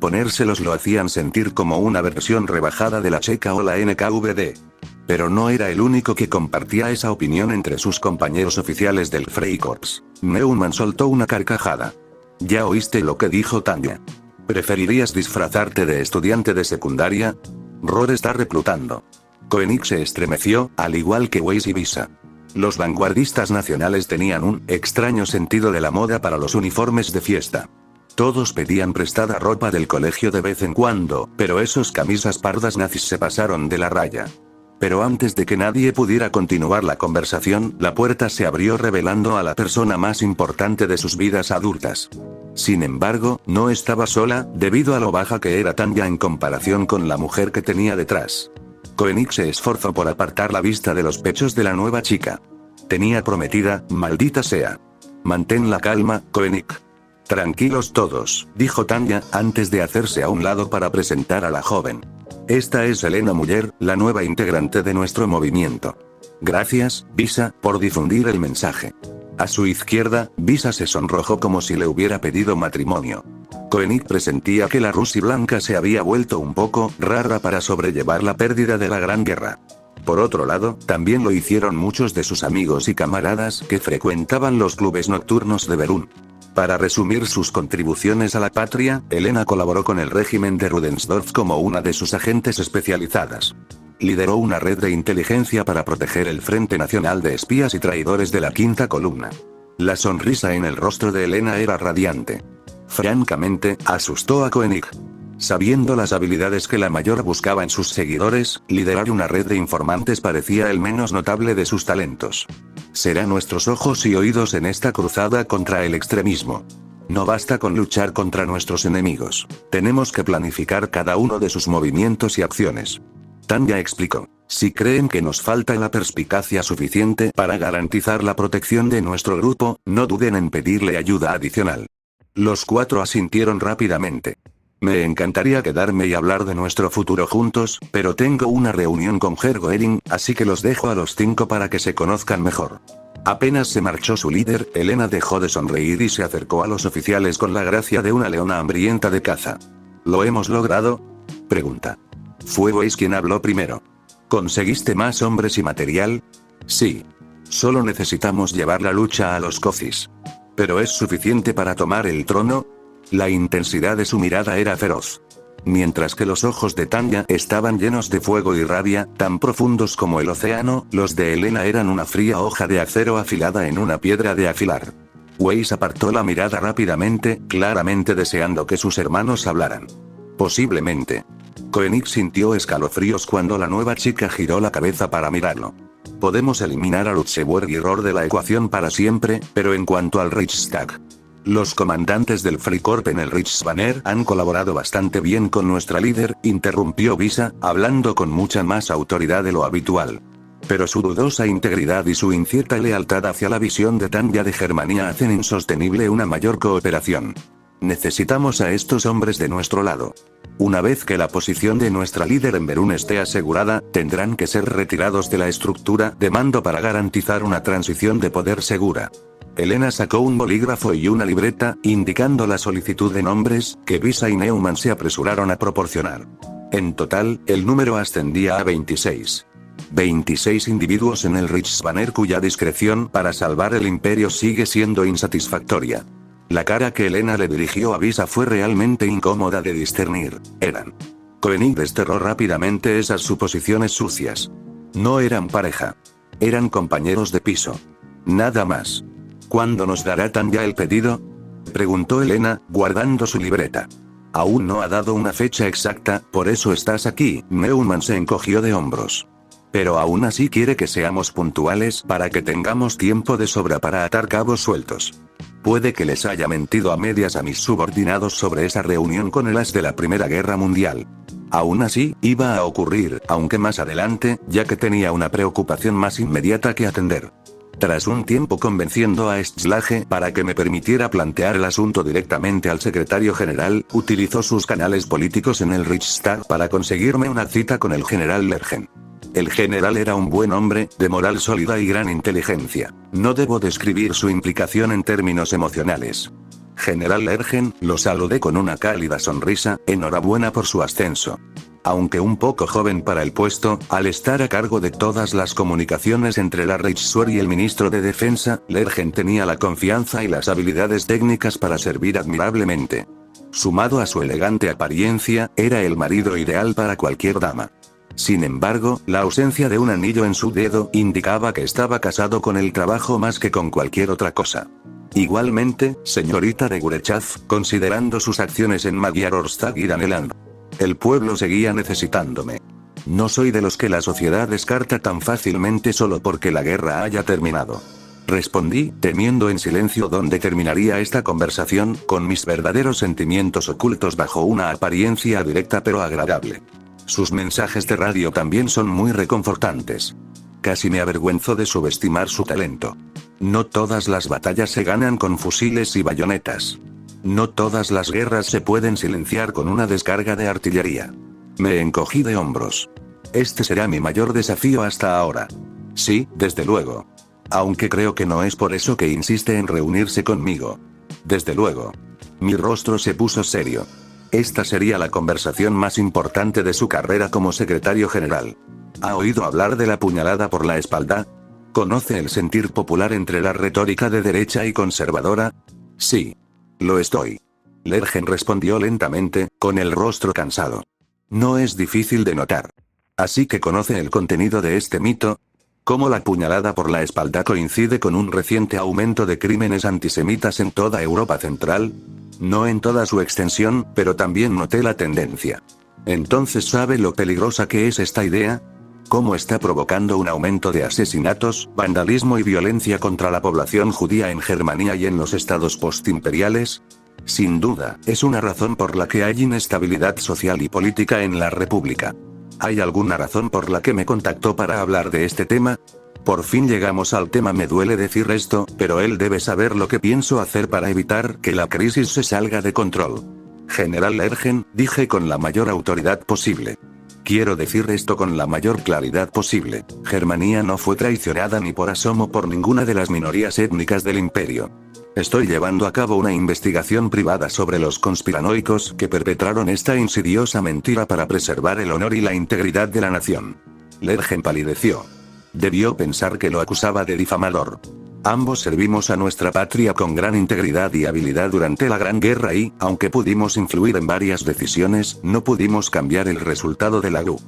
Ponérselos lo hacían sentir como una versión rebajada de la checa o la NKVD. Pero no era el único que compartía esa opinión entre sus compañeros oficiales del Freikorps. Neumann soltó una carcajada. ¿Ya oíste lo que dijo Tanya? ¿Preferirías disfrazarte de estudiante de secundaria? Rohr está reclutando. Koenig se estremeció, al igual que Weiss y Visa. Los vanguardistas nacionales tenían un extraño sentido de la moda para los uniformes de fiesta. Todos pedían prestada ropa del colegio de vez en cuando, pero esos camisas pardas nazis se pasaron de la raya. Pero antes de que nadie pudiera continuar la conversación, la puerta se abrió revelando a la persona más importante de sus vidas adultas. Sin embargo, no estaba sola, debido a lo baja que era Tanya en comparación con la mujer que tenía detrás. Koenig se esforzó por apartar la vista de los pechos de la nueva chica. Tenía prometida, maldita sea. Mantén la calma, Koenig. Tranquilos todos, dijo Tanya, antes de hacerse a un lado para presentar a la joven. Esta es Elena Muller, la nueva integrante de nuestro movimiento. Gracias, Visa, por difundir el mensaje. A su izquierda, Visa se sonrojó como si le hubiera pedido matrimonio. Koenig presentía que la Rusia blanca se había vuelto un poco rara para sobrellevar la pérdida de la Gran Guerra. Por otro lado, también lo hicieron muchos de sus amigos y camaradas que frecuentaban los clubes nocturnos de Berún. Para resumir sus contribuciones a la patria, Elena colaboró con el régimen de Rudensdorf como una de sus agentes especializadas. Lideró una red de inteligencia para proteger el Frente Nacional de Espías y Traidores de la Quinta Columna. La sonrisa en el rostro de Elena era radiante. Francamente, asustó a Koenig. Sabiendo las habilidades que la mayor buscaba en sus seguidores, liderar una red de informantes parecía el menos notable de sus talentos. Será nuestros ojos y oídos en esta cruzada contra el extremismo. No basta con luchar contra nuestros enemigos. Tenemos que planificar cada uno de sus movimientos y acciones. Tanya explicó. Si creen que nos falta la perspicacia suficiente para garantizar la protección de nuestro grupo, no duden en pedirle ayuda adicional. Los 4 asintieron rápidamente. Me encantaría quedarme y hablar de nuestro futuro juntos, pero tengo una reunión con Herr Goering, así que los dejo a los 5 para que se conozcan mejor. Apenas se marchó su líder, Elena dejó de sonreír y se acercó a los oficiales con la gracia de una leona hambrienta de caza. ¿Lo hemos logrado?, pregunta. Fue Weiss quien habló primero. ¿Conseguiste más hombres y material? Sí. Solo necesitamos llevar la lucha a los Cocis. ¿Pero es suficiente para tomar el trono? La intensidad de su mirada era feroz. Mientras que los ojos de Tanya estaban llenos de fuego y rabia, tan profundos como el océano, los de Elena eran una fría hoja de acero afilada en una piedra de afilar. Weiss apartó la mirada rápidamente, claramente deseando que sus hermanos hablaran. Posiblemente. Koenig sintió escalofríos cuando la nueva chica giró la cabeza para mirarlo. Podemos eliminar a Lutzeburg y Rohr de la ecuación para siempre, pero en cuanto al Reichstag. Los comandantes del Freikorps en el Reichsbanner han colaborado bastante bien con nuestra líder, interrumpió Visa, hablando con mucha más autoridad de lo habitual. Pero su dudosa integridad y su incierta lealtad hacia la visión de Tanya de Germania hacen insostenible una mayor cooperación. Necesitamos a estos hombres de nuestro lado. Una vez que la posición de nuestra líder en Berún esté asegurada, tendrán que ser retirados de la estructura de mando para garantizar una transición de poder segura. Elena sacó un bolígrafo y una libreta, indicando la solicitud de nombres, que Visa y Neumann se apresuraron a proporcionar. En total, el número ascendía a 26. 26 individuos en el Reichsbanner cuya discreción para salvar el imperio sigue siendo insatisfactoria. La cara que Elena le dirigió a Visa fue realmente incómoda de discernir. Eran. Koenig desterró rápidamente esas suposiciones sucias. No eran pareja. Eran compañeros de piso. Nada más. ¿Cuándo nos dará Tanya el pedido?, preguntó Elena, guardando su libreta. Aún no ha dado una fecha exacta, por eso estás aquí. Neumann se encogió de hombros. Pero aún así quiere que seamos puntuales para que tengamos tiempo de sobra para atar cabos sueltos. Puede que les haya mentido a medias a mis subordinados sobre esa reunión con el as de la Primera Guerra Mundial. Aún así, iba a ocurrir, aunque más adelante, ya que tenía una preocupación más inmediata que atender. Tras un tiempo convenciendo a Schlage para que me permitiera plantear el asunto directamente al secretario general, utilizó sus canales políticos en el Reichstag para conseguirme una cita con el general Lergen. El general era un buen hombre, de moral sólida y gran inteligencia. No debo describir su implicación en términos emocionales. General Lergen, lo saludé con una cálida sonrisa, enhorabuena por su ascenso. Aunque un poco joven para el puesto, al estar a cargo de todas las comunicaciones entre la Reichswehr y el ministro de Defensa, Lergen tenía la confianza y las habilidades técnicas para servir admirablemente. Sumado a su elegante apariencia, era el marido ideal para cualquier dama. Sin embargo, la ausencia de un anillo en su dedo indicaba que estaba casado con el trabajo más que con cualquier otra cosa. Igualmente, señorita de Gurechav, considerando sus acciones en Magyarország y Daneland. El pueblo seguía necesitándome. No soy de los que la sociedad descarta tan fácilmente solo porque la guerra haya terminado. Respondí, temiendo en silencio dónde terminaría esta conversación, con mis verdaderos sentimientos ocultos bajo una apariencia directa pero agradable. Sus mensajes de radio también son muy reconfortantes. Casi me avergüenzo de subestimar su talento. No todas las batallas se ganan con fusiles y bayonetas. No todas las guerras se pueden silenciar con una descarga de artillería. Me encogí de hombros. Este será mi mayor desafío hasta ahora. Sí, desde luego. Aunque creo que no es por eso que insiste en reunirse conmigo. Desde luego. Mi rostro se puso serio. Esta sería la conversación más importante de su carrera como secretario general. ¿Ha oído hablar de la puñalada por la espalda? ¿Conoce el sentir popular entre la retórica de derecha y conservadora? Sí. Lo estoy. Lergen respondió lentamente, con el rostro cansado. No es difícil de notar. Así que conoce el contenido de este mito. ¿Cómo la puñalada por la espalda coincide con un reciente aumento de crímenes antisemitas en toda Europa Central? No en toda su extensión, pero también noté la tendencia. Entonces, ¿sabe lo peligrosa que es esta idea? ¿Cómo está provocando un aumento de asesinatos, vandalismo y violencia contra la población judía en Germania y en los estados postimperiales? Sin duda, es una razón por la que hay inestabilidad social y política en la República. ¿Hay alguna razón por la que me contactó para hablar de este tema? Por fin llegamos al tema. Me duele decir esto, pero él debe saber lo que pienso hacer para evitar que la crisis se salga de control. General Lergen, dije con la mayor autoridad posible. Quiero decir esto con la mayor claridad posible. Germania no fue traicionada ni por asomo por ninguna de las minorías étnicas del imperio. Estoy llevando a cabo una investigación privada sobre los conspiranoicos que perpetraron esta insidiosa mentira para preservar el honor y la integridad de la nación. Lergen palideció. Debió pensar que lo acusaba de difamador. Ambos servimos a nuestra patria con gran integridad y habilidad durante la Gran Guerra y, aunque pudimos influir en varias decisiones, no pudimos cambiar el resultado de la GRU.